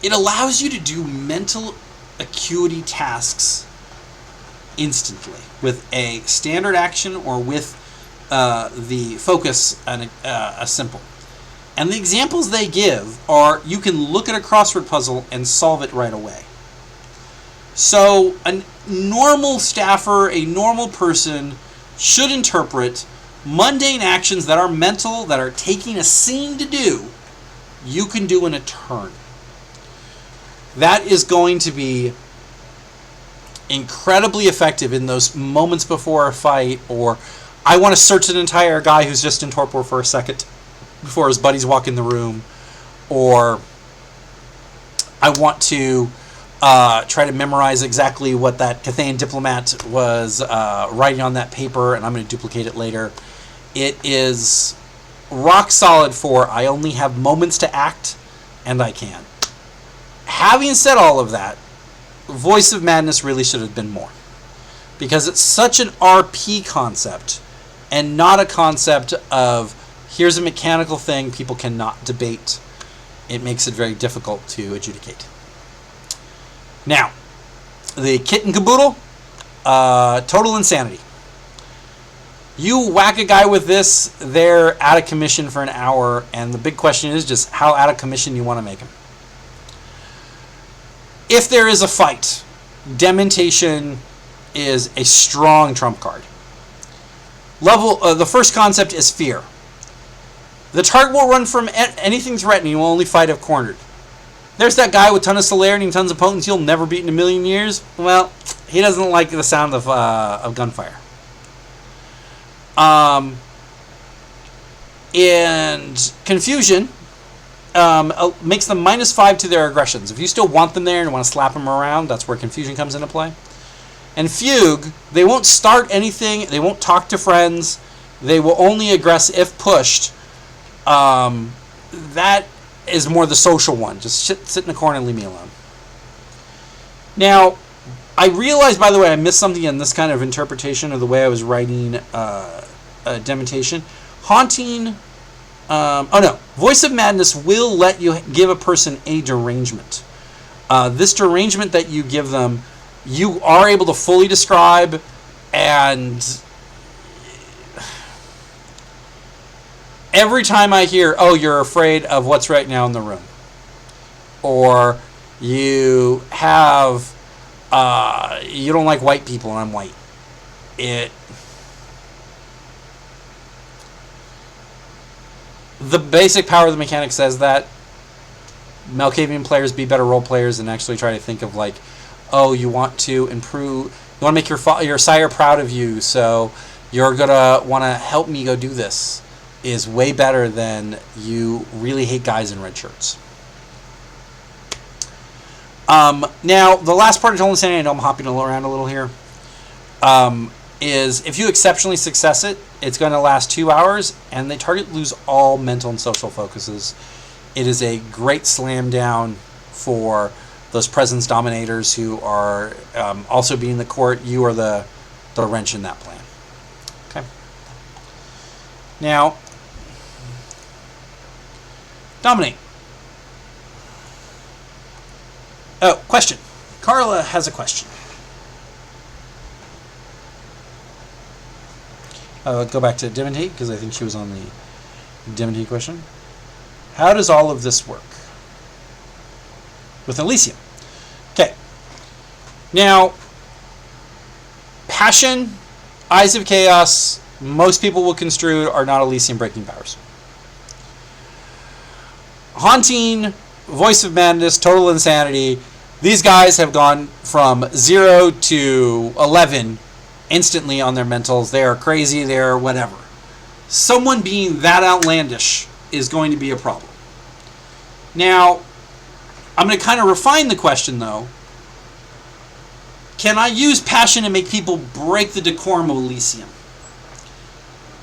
It allows you to do mental acuity tasks instantly with a standard action or with the focus and a simple. And the examples they give are, you can look at a crossword puzzle and solve it right away. So a normal staffer, a normal person, should interpret mundane actions that are mental, that are taking a scene to do, you can do in a turn. That is going to be incredibly effective in those moments before a fight, or I want to search an entire guy who's just in torpor for a second before his buddies walk in the room, or I want to try to memorize exactly what that Cathayan diplomat was writing on that paper, and I'm going to duplicate it later. It is rock solid for, I only have moments to act, and I can. Having said all of that, Voice of Madness really should have been more, because it's such an RP concept and not a concept of here's a mechanical thing people cannot debate. It makes it very difficult to adjudicate. Now, the kit and caboodle, total insanity. You whack a guy with this, they're out of commission for an hour, and the big question is just how out of commission you want to make them. If there is a fight, demontation is a strong trump card. The first concept is fear. The target will run from anything threatening, will only fight if cornered. There's that guy with tons of celerity and tons of potency you'll never beat in a million years. Well, he doesn't like the sound of gunfire. And confusion makes them -5 to their aggressions. If you still want them there and want to slap them around, that's where confusion comes into play. And fugue, they won't start anything. They won't talk to friends. They will only aggress if pushed. That is more the social one. Just sit in the corner and leave me alone. Now, I realized, by the way, I missed something in this kind of interpretation of the way I was writing demontation. Haunting... Voice of Madness will let you give a person a derangement. This derangement that you give them, you are able to fully describe, and every time I hear, oh, you're afraid of what's right now in the room, or you have, you don't like white people and I'm white, the basic power of the mechanic says that Malkavian players be better role players and actually try to think of like, oh, you want to improve, you want to make your sire proud of you, so you're gonna want to help me go do this, is way better than you really hate guys in red shirts. Now, the last part of Total Insanity, I know I'm hopping around a little here, is if you exceptionally success it, it's going to last 2 hours, and the target lose all mental and social focuses. It is a great slam down for those presence dominators who are also being the court. You are the wrench in that plan. Okay. Now, dominate. Oh, question. Carla has a question. Go back to Divinity, because I think she was on the Divinity question. How does all of this work with Elysium? Okay. Now, Passion, Eyes of Chaos, most people will construe are not Elysium breaking powers. Haunting, Voice of Madness, Total Insanity, these guys have gone from 0 to 11 instantly on their mentals. They are crazy, they're whatever. Someone being that outlandish is going to be a problem. Now, I'm going to kind of refine the question, though. Can I use Passion to make people break the decorum of Elysium?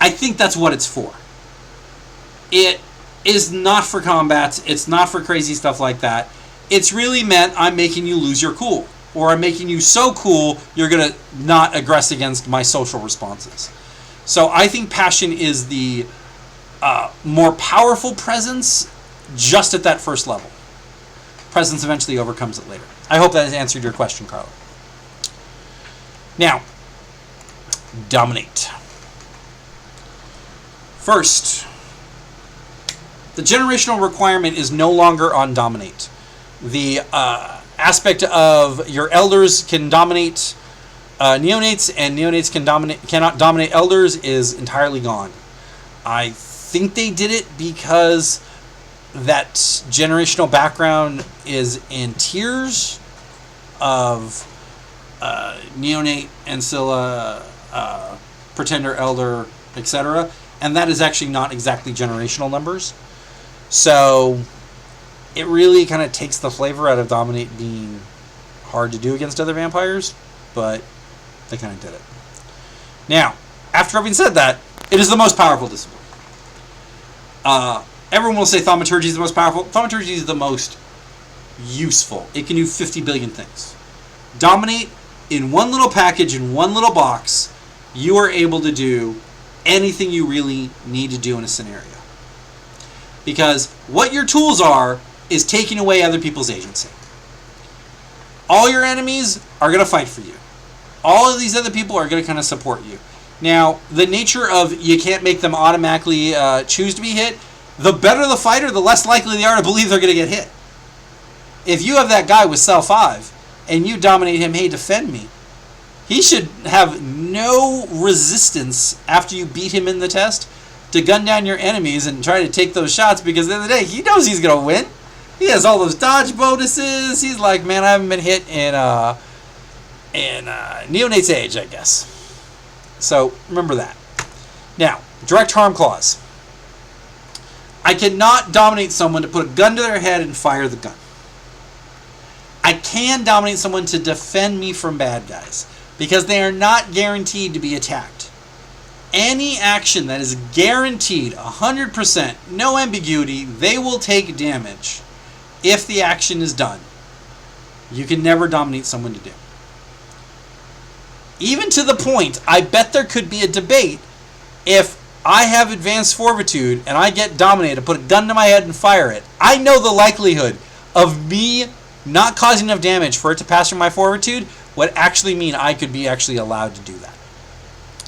I think that's what it's for. It is not for combats. It's not for crazy stuff like that. It's really meant I'm making you lose your cool. Or I'm making you so cool, you're going to not aggress against my social responses. So I think Passion is the more powerful presence just at that first level. Presence eventually overcomes it later. I hope that has answered your question, Carla. Now, dominate. First, the generational requirement is no longer on dominate. The aspect of your elders can dominate neonates, and neonates cannot dominate elders is entirely gone. I think they did it because that generational background is in tiers of neonate, ancilla, pretender, elder, etc., and that is actually not exactly generational numbers. So it really kind of takes the flavor out of dominate being hard to do against other vampires, but they kind of did it. Now, after having said that, it is the most powerful discipline. Everyone will say thaumaturgy is the most powerful. Thaumaturgy is the most useful. It can do 50 billion things. Dominate, in one little package, in one little box, you are able to do anything you really need to do in a scenario. Because what your tools are is taking away other people's agency. All your enemies are going to fight for you. All of these other people are going to kind of support you. Now, the nature of you can't make them automatically choose to be hit, the better the fighter, the less likely they are to believe they're going to get hit. If you have that guy with cell 5 and you dominate him, hey, defend me, he should have no resistance after you beat him in the test to gun down your enemies and try to take those shots, because at the end of the day, he knows he's going to win. He has all those dodge bonuses. He's like, man, I haven't been hit in neonate's age, I guess. So remember that. Now, direct harm clause. I cannot dominate someone to put a gun to their head and fire the gun. I can dominate someone to defend me from bad guys, because they are not guaranteed to be attacked. Any action that is guaranteed 100%, no ambiguity, they will take damage if the action is done. You can never dominate someone to do. Even to the point, I bet there could be a debate if I have advanced fortitude and I get dominated, put a gun to my head and fire it. I know the likelihood of me not causing enough damage for it to pass through my fortitude would actually mean I could be actually allowed to do that.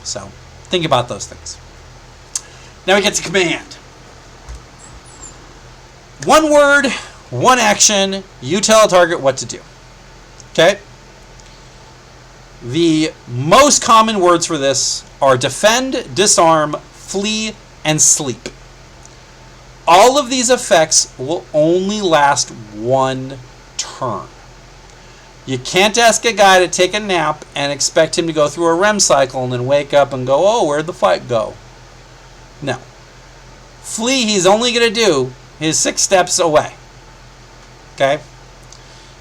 So, think about those things. Now we get to command. One word, one action, you tell a target what to do. Okay? The most common words for this are defend, disarm, flee, and sleep. All of these effects will only last one turn. You can't ask a guy to take a nap and expect him to go through a REM cycle and then wake up and go, oh, where'd the fight go? No. Flee, he's only going to do his 6 steps away. Okay?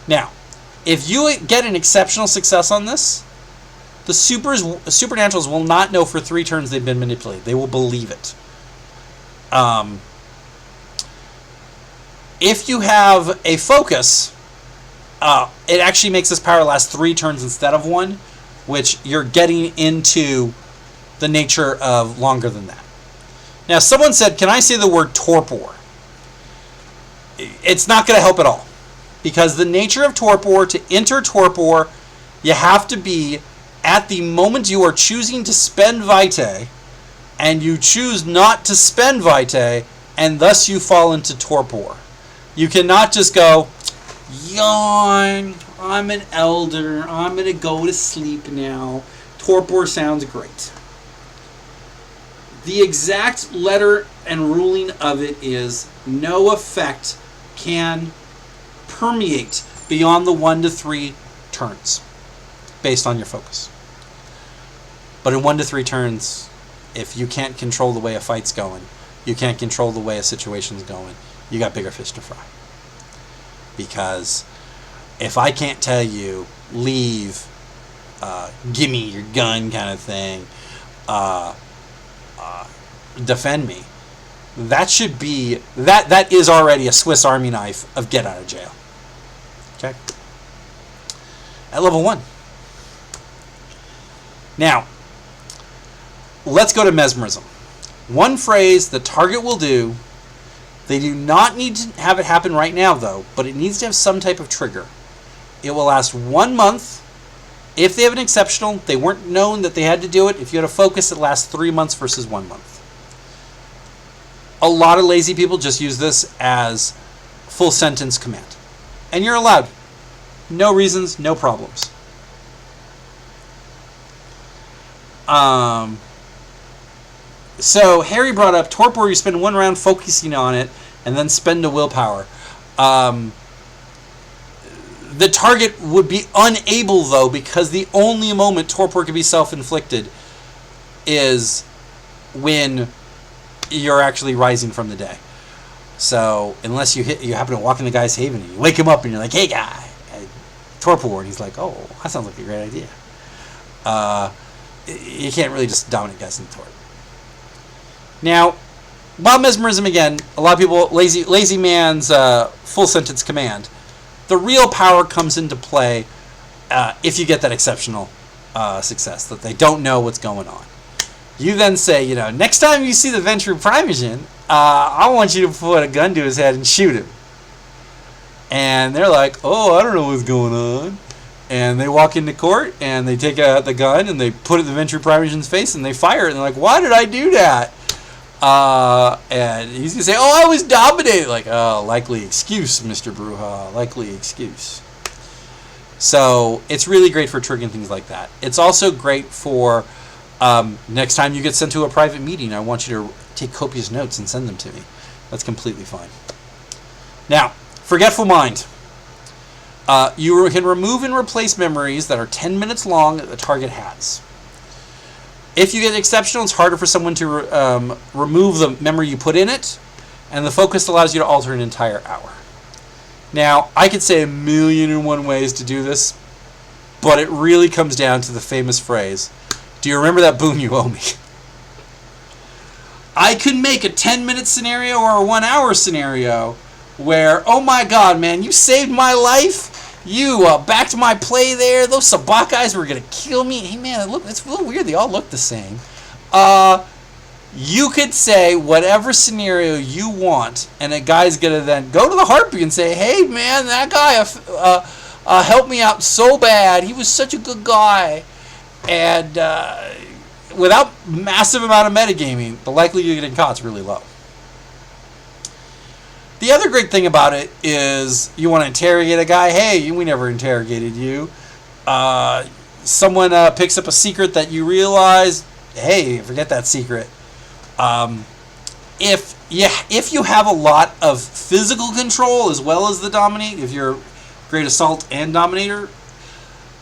Now, if you get an exceptional success on this, the supernaturals will not know for 3 turns they've been manipulated. They will believe it. If you have a focus, it actually makes this power last 3 turns instead of 1, which you're getting into the nature of longer than that. Now, someone said, can I say the word torpor? It's not going to help at all. Because the nature of torpor, to enter torpor, you have to be at the moment you are choosing to spend vitae, and you choose not to spend vitae, and thus you fall into torpor. You cannot just go, yawn, I'm an elder, I'm going to go to sleep now. Torpor sounds great. The exact letter and ruling of it is no effect can permeate beyond the 1 to 3 turns based on your focus. But in 1 to 3 turns, if you can't control the way a fight's going, you can't control the way a situation's going, you got bigger fish to fry. Because if I can't tell you, leave, gimme your gun kind of thing, defend me, that should be, that is already a Swiss Army knife of get out of jail. Okay? At level 1. Now, let's go to mesmerism. One phrase the target will do. They do not need to have it happen right now, though, but it needs to have some type of trigger. It will last 1 month. If they have an exceptional, they weren't known that they had to do it. If you had a focus, it lasts 3 months versus 1 month. A lot of lazy people just use this as full sentence command. And you're allowed. No reasons, no problems. So Harry brought up torpor. You spend 1 round focusing on it and then spend a willpower. The target would be unable, though, because the only moment torpor can be self-inflicted is when you're actually rising from the day. So unless you happen to walk in the guy's haven and you wake him up and you're like, hey guy, torpor, and he's like, oh, that sounds like a great idea. You can't really just dominate guys in the torp. Now, while mesmerism, again, a lot of people, lazy man's full sentence command, the real power comes into play if you get that exceptional success, that they don't know what's going on. You then say, next time you see the Ventru Primogen, I want you to put a gun to his head and shoot him. And they're like, oh, I don't know what's going on. And they walk into court, and they take the gun, and they put it in the Ventru Primogen's face, and they fire it. And they're like, why did I do that? And he's going to say, oh, I was dominated. Like, oh, likely excuse, Mr. Bruja. Likely excuse. So it's really great for triggering things like that. It's also great for next time you get sent to a private meeting, I want you to take copious notes and send them to me. That's completely fine. Now, Forgetful mind. You can remove and replace memories that are 10 minutes long that the target has. If you get exceptional, it's harder for someone to remove the memory you put in it, and the focus allows you to alter an entire hour. Now, I could say 1,000,001 ways to do this, but it really comes down to the famous phrase, do you remember that boon you owe me? I could make a 10-minute scenario or a 1-hour scenario where, oh my god, man, you saved my life. You backed my play there. Those Sabak guys were going to kill me. Hey, man, look, it's a little weird. They all look the same. You could say whatever scenario you want, and a guy's going to then go to the Harpy and say, hey, man, that guy helped me out so bad. He was such a good guy. And without massive amount of metagaming, the likelihood of getting caught is really low. The other great thing about it is you want to interrogate a guy. Hey, we never interrogated you. Someone picks up a secret that you realize, hey, forget that secret. If you have a lot of physical control as well as the dominate, if you're great assault and dominator,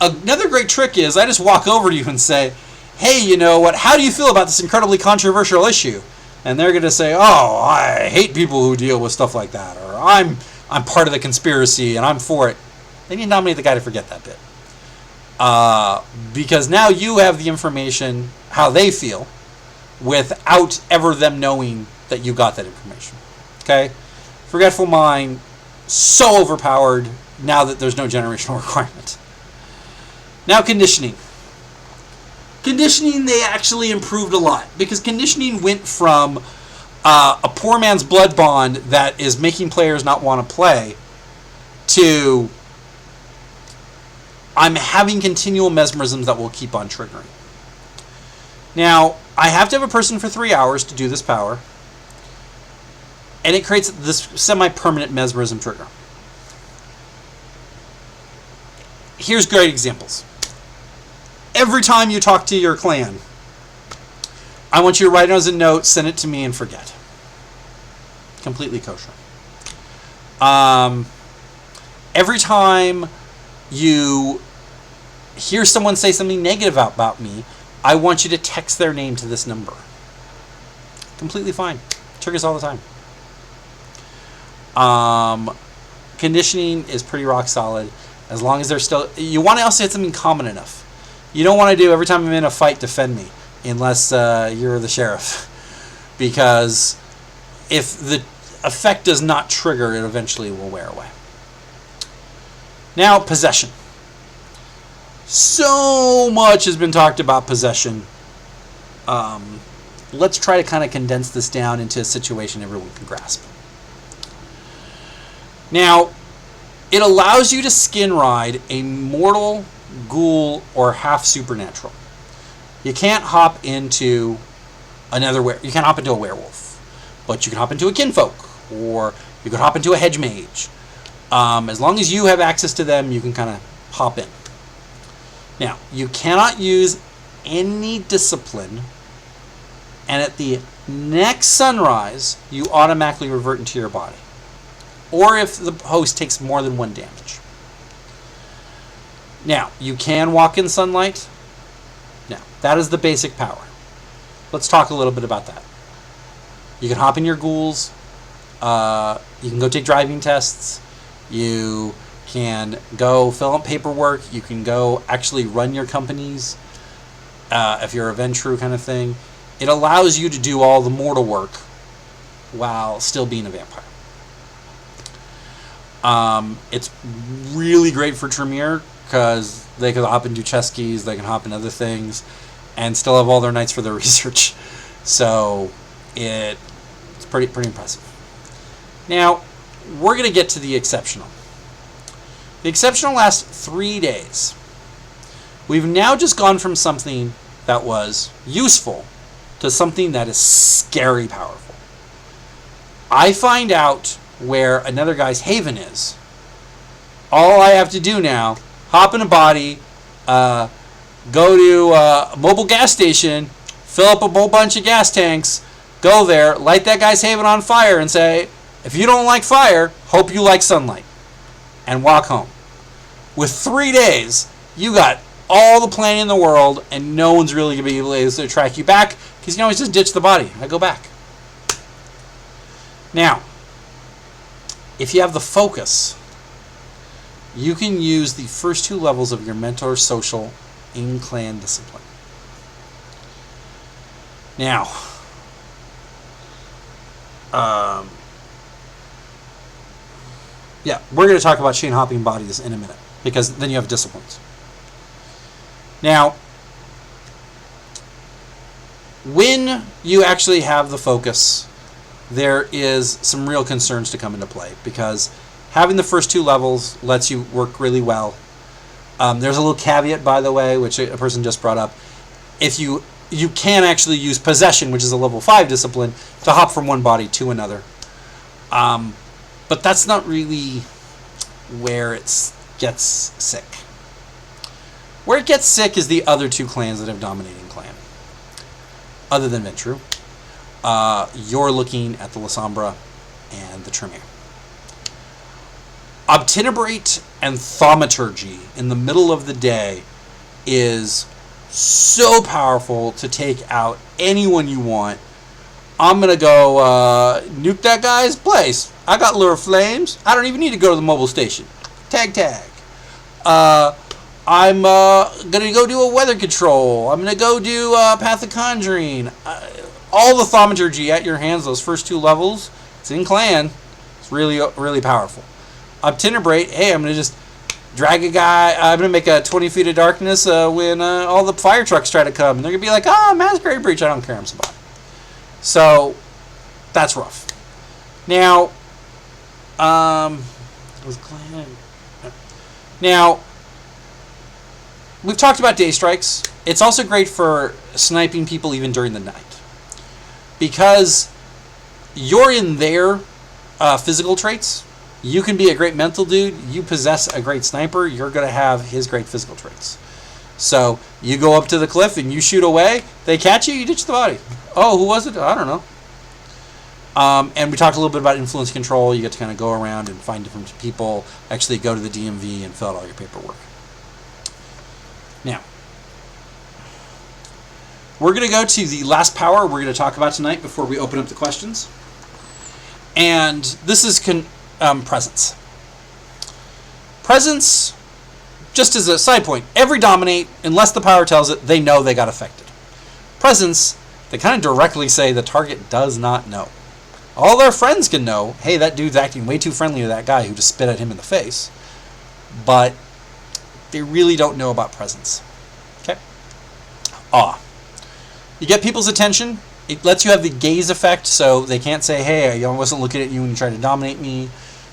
another great trick is I just walk over to you and say, hey, you know what, how do you feel about this incredibly controversial issue? And they're going to say, oh, I hate people who deal with stuff like that, or I'm part of the conspiracy and I'm for it. Then you nominate the guy to forget that bit. Because now you have the information, how they feel, without ever them knowing that you got that information. Okay? Forgetful mind, so overpowered now that there's no generational requirement. Now conditioning. Conditioning, they actually improved a lot, because conditioning went from a poor man's blood bond that is making players not want to play to I'm having continual mesmerisms that will keep on triggering. Now, I have to have a person for 3 hours to do this power, and it creates this semi-permanent mesmerism trigger. Here's great examples. Every time you talk to your clan, I want you to write it as a note, send it to me, and forget. Completely kosher. Every time you hear someone say something negative about me, I want you to text their name to this number. Completely fine. Triggers all the time. Conditioning is pretty rock solid. As long as they're still... You want to also hit something common enough. You don't want to do every time I'm in a fight, defend me, unless you're the sheriff. Because if the effect does not trigger, it eventually will wear away. Now, possession. So much has been talked about possession. Let's try to kind of condense this down into a situation everyone can grasp. Now, it allows you to skin ride a mortal, ghoul, or half supernatural. You can't hop into you can't hop into a werewolf, but you can hop into a kinfolk, or you can hop into a hedge mage. As long as you have access to them, you can kind of hop in. Now, you cannot use any discipline, and at the next sunrise, you automatically revert into your body. Or if the host takes more than 1 damage. Now, you can walk in sunlight. Now, that is the basic power. Let's talk a little bit about that. You can hop in your ghouls. You can go take driving tests. You can go fill out paperwork. You can go actually run your companies if you're a Ventru kind of thing. It allows you to do all the mortal work while still being a vampire. It's really great for Tremere because they can hop and do chess keys, they can hop in other things, and still have all their nights for their research. So it's pretty impressive. Now, we're going to get to the exceptional. The exceptional lasts 3 days. We've now just gone from something that was useful to something that is scary powerful. I find out where another guy's haven is. All I have to do now, hop in a body, go to a mobile gas station, fill up a whole bunch of gas tanks, go there, light that guy's haven on fire, and say, If you don't like fire, hope you like sunlight. And walk home. With 3 days, you got all the planning in the world, and no one's really going to be able to track you back, because you can always just ditch the body. I go back. Now, if you have the focus, you can use the first 2 levels of your mentor social in clan discipline. Now, yeah, we're going to talk about chain hopping bodies in a minute, because then you have disciplines. Now, when you actually have the focus, there is some real concerns to come into play, because having the first 2 levels lets you work really well. There's a little caveat, by the way, which a person just brought up. If you can actually use possession, which is a level 5 discipline, to hop from one body to another. But that's not really where it gets sick. Where it gets sick is the other 2 clans that have dominating clan. Other than Ventru, you're looking at the Lasombra and the Tremere. Obtenebrate and Thaumaturgy in the middle of the day is so powerful to take out anyone you want. I'm going to go nuke that guy's place. I got Lure of Flames. I don't even need to go to the mobile station. Tag. I'm going to go do a weather control. I'm going to go do Path of Conjuring. All the Thaumaturgy at your hands, those first 2 levels, it's in clan. It's really, really powerful. Obtenebrate, hey, I'm going to just drag a guy. I'm going to make a 20 feet of darkness when all the fire trucks try to come. And they're going to be like, Masquerade Breach. I don't care. I'm somebody. So, that's rough. Now, we've talked about day strikes. It's also great for sniping people even during the night, because you're in their physical traits. You can be a great mental dude. You possess a great sniper. You're going to have his great physical traits. So you go up to the cliff and you shoot away. They catch you. You ditch the body. Oh, who was it? I don't know. And we talked a little bit about influence control. You get to kind of go around and find different people, actually go to the DMV and fill out all your paperwork. Now, we're going to go to the last power we're going to talk about tonight before we open up the questions. And this is presence. Presence, just as a side point, every dominate, unless the power tells it, they know they got affected. Presence, they kind of directly say the target does not know. All their friends can know, hey, that dude's acting way too friendly to that guy who just spit at him in the face. But they really don't know about presence. Okay? Awe. You get people's attention. It lets you have the gaze effect, so they can't say, hey, I wasn't looking at you when you tried to dominate me.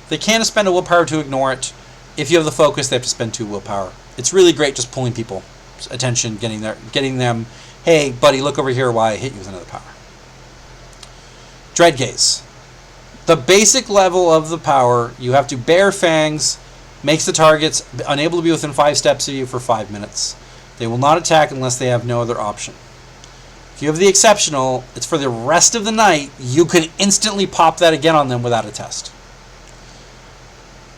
They can't spend a willpower to ignore it. If you have the focus, they have to spend 2 willpower. It's really great just pulling people's attention, getting them, hey, buddy, look over here while I hit you with another power. Dread Gaze. The basic level of the power, you have to bare fangs, makes the targets unable to be within 5 steps of you for 5 minutes. They will not attack unless they have no other option. If you have the exceptional, it's for the rest of the night. You can instantly pop that again on them without a test.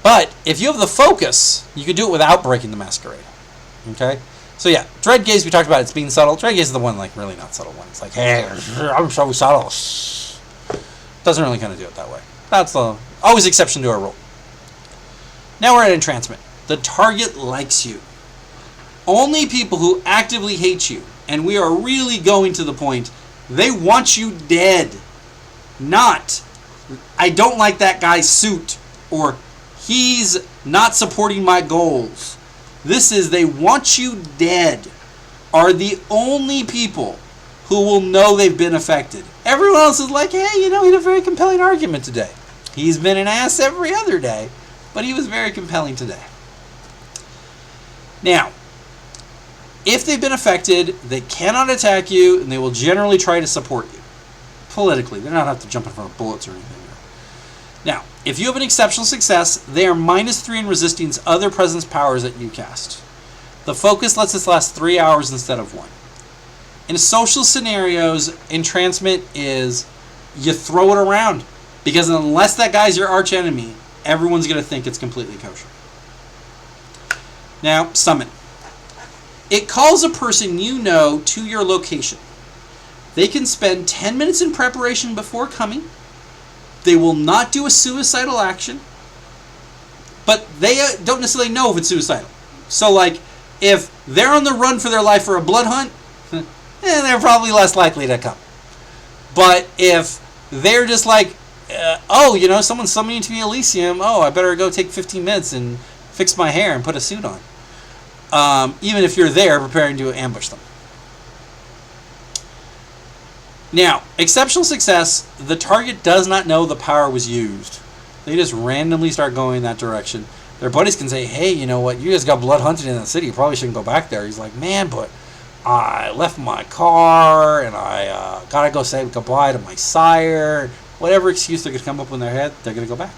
But if you have the focus, you can do it without breaking the Masquerade. Okay? So yeah, Dread Gaze, we talked about it's being subtle. Dread Gaze is the one, like, really not subtle one. It's like, hey, I'm so subtle. Doesn't really kind of do it that way. That's the always exception to our rule. Now we're at entrancement. The target likes you. Only people who actively hate you, and we are really going to the point, they want you dead. Not, I don't like that guy's suit, or he's not supporting my goals. This is, they want you dead, are the only people who will know they've been affected. Everyone else is like, hey, he had a very compelling argument today. He's been an ass every other day, but he was very compelling today. Now, if they've been affected, they cannot attack you, and they will generally try to support you. Politically, they don't have to jump in front of bullets or anything. Now, if you have an exceptional success, they are -3 in resisting other presence powers that you cast. The focus lets us last 3 hours instead of 1. In social scenarios, entrancement is you throw it around. Because unless that guy's your arch enemy, everyone's going to think it's completely kosher. Now, summon. It calls a person you know to your location. They can spend 10 minutes in preparation before coming. They will not do a suicidal action. But they don't necessarily know if it's suicidal. So, like, if they're on the run for their life for a blood hunt, they're probably less likely to come. But if they're just like, someone's summoning to the Elysium, I better go take 15 minutes and fix my hair and put a suit on. Even if you're there preparing to ambush them. Now, exceptional success, the target does not know the power was used. They just randomly start going in that direction. Their buddies can say, hey, you know what, you guys got blood hunted in the city, you probably shouldn't go back there. He's like, man, but I left my car, and I gotta go say goodbye to my sire. Whatever excuse they're gonna come up in their head, they're gonna go back.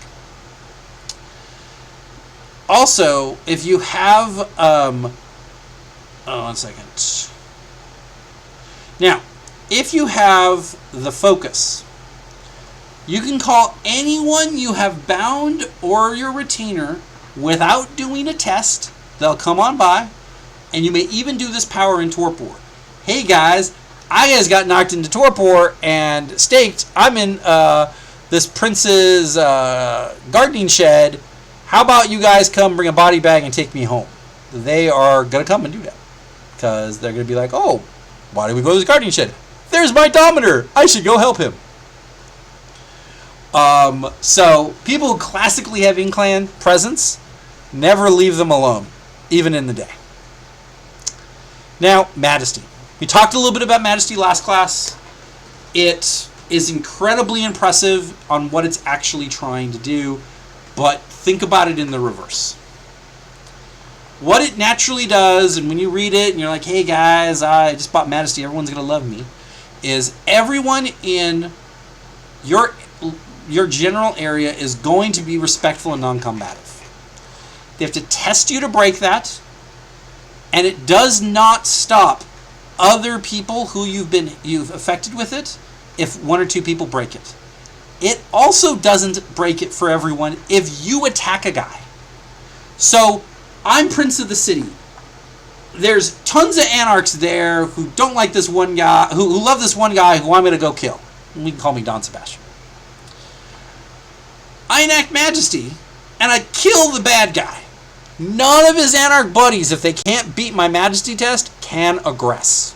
Also, if you have, one second. Now, if you have the focus, you can call anyone you have bound or your retainer without doing a test. They'll come on by, and you may even do this power in torpor. Hey guys, I just got knocked into torpor and staked. I'm in this prince's gardening shed. How about you guys come bring a body bag and take me home? They are going to come and do that. Because they're going to be like, oh, why did we go to this gardening shed? There's my Dominator. I should go help him. So people who classically have in-clan presence, never leave them alone, even in the day. Now, Majesty. We talked a little bit about Majesty last class. It is incredibly impressive on what it's actually trying to do, but think about it in the reverse. What it naturally does, and when you read it and you're like, hey guys, I just bought Majesty, everyone's going to love me, is everyone in your general area is going to be respectful and non-combative. They have to test you to break that, and it does not stop other people who you've affected with it if one or two people break it. It also doesn't break it for everyone if you attack a guy. So, I'm Prince of the City. There's tons of anarchs there who don't like this one guy, who love this one guy who I'm going to go kill. You can call me Don Sebastian. I enact Majesty, and I kill the bad guy. None of his anarch buddies, if they can't beat my Majesty test, can aggress.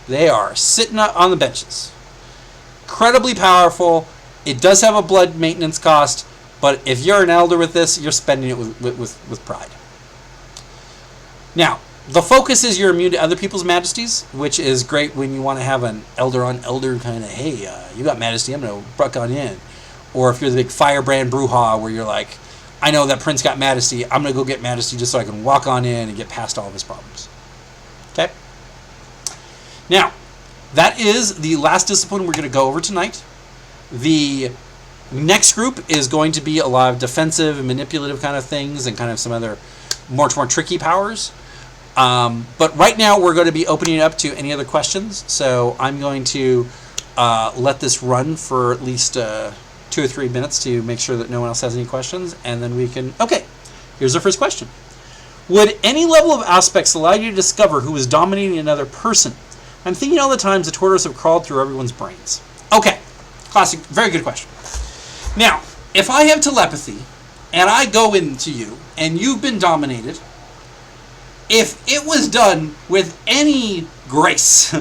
They are sitting on the benches. Incredibly powerful. It does have a blood maintenance cost, but if you're an elder with this, you're spending it with pride. Now, the focus is you're immune to other people's majesties, which is great when you want to have an elder on elder kind of, hey, you got Majesty, I'm going to buck on in. Or if you're the big firebrand brouhaha where you're like, I know that Prince got Majesty, I'm going to go get Majesty just so I can walk on in and get past all of his problems. Okay? Now, that is the last discipline we're going to go over tonight. The next group is going to be a lot of defensive and manipulative kind of things and kind of some other much more tricky powers. But right now we're going to be opening it up to any other questions. So I'm going to let this run for at least 2 or 3 minutes to make sure that no one else has any questions. And then we can... Okay, here's our first question. Would any level of aspects allow you to discover who is dominating another person? I'm thinking all the times the tortoise have crawled through everyone's brains. Okay, classic, very good question. Now, if I have telepathy, and I go into you, and you've been dominated, if it was done with any grace,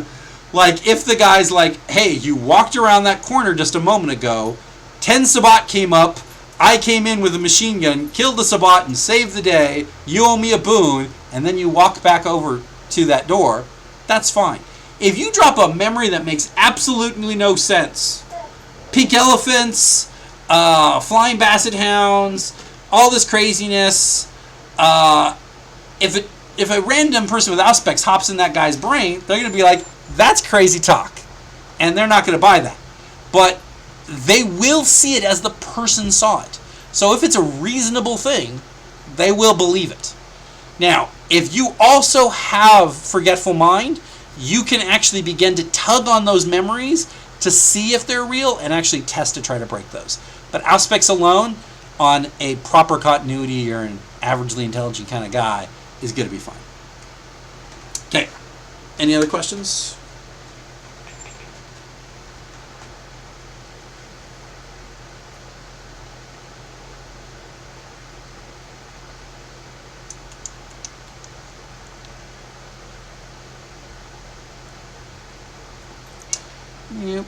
like if the guy's like, hey, you walked around that corner just a moment ago, 10 Sabbat came up, I came in with a machine gun, killed the Sabbat, and saved the day, you owe me a boon, and then you walk back over to that door, that's fine. If you drop a memory that makes absolutely no sense, pink elephants, flying basset hounds, all this craziness, if a random person with aspects hops in that guy's brain, they're going to be like, that's crazy talk. And they're not going to buy that. But they will see it as the person saw it. So if it's a reasonable thing, they will believe it. Now, if you also have forgetful mind, you can actually begin to tug on those memories to see if they're real and actually test to try to break those. But Auspex alone, on a proper continuity or an averagely intelligent kind of guy, is going to be fine. Okay. Any other questions? Yep.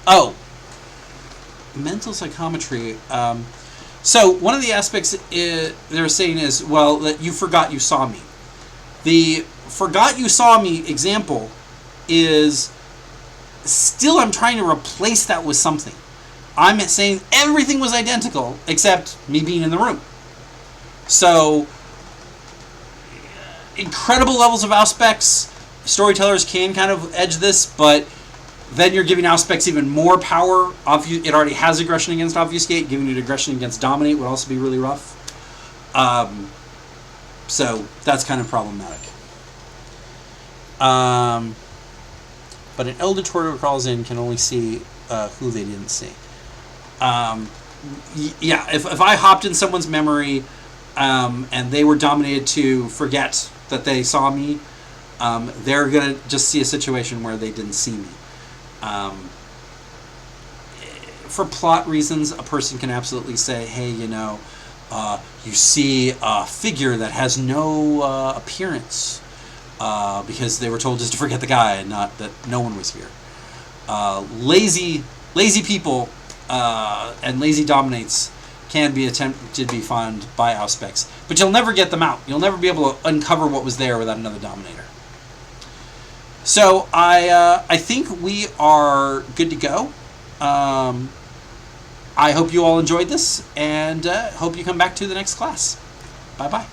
Oh, mental psychometry. So one of the aspects they're saying is, well, that you forgot you saw me. The forgot you saw me example is still I'm trying to replace that with something. I'm saying everything was identical except me being in the room. So incredible levels of Auspex. Storytellers can kind of edge this, but then you're giving Auspex even more power. It already has aggression against Obfuscate. Giving it aggression against Dominate would also be really rough. So that's kind of problematic. But an Elder Torto who crawls in can only see who they didn't see. Yeah, if I hopped in someone's memory and they were dominated to forget that they saw me, they're going to just see a situation where they didn't see me. For plot reasons, a person can absolutely say, hey, you see a figure that has no appearance because they were told just to forget the guy and not that no one was here. Lazy people and lazy dominates can be attempted to be found by Auspex, but you'll never get them out. You'll never be able to uncover what was there without another dominator. So I think we are good to go. I hope you all enjoyed this, and hope you come back to the next class. Bye-bye.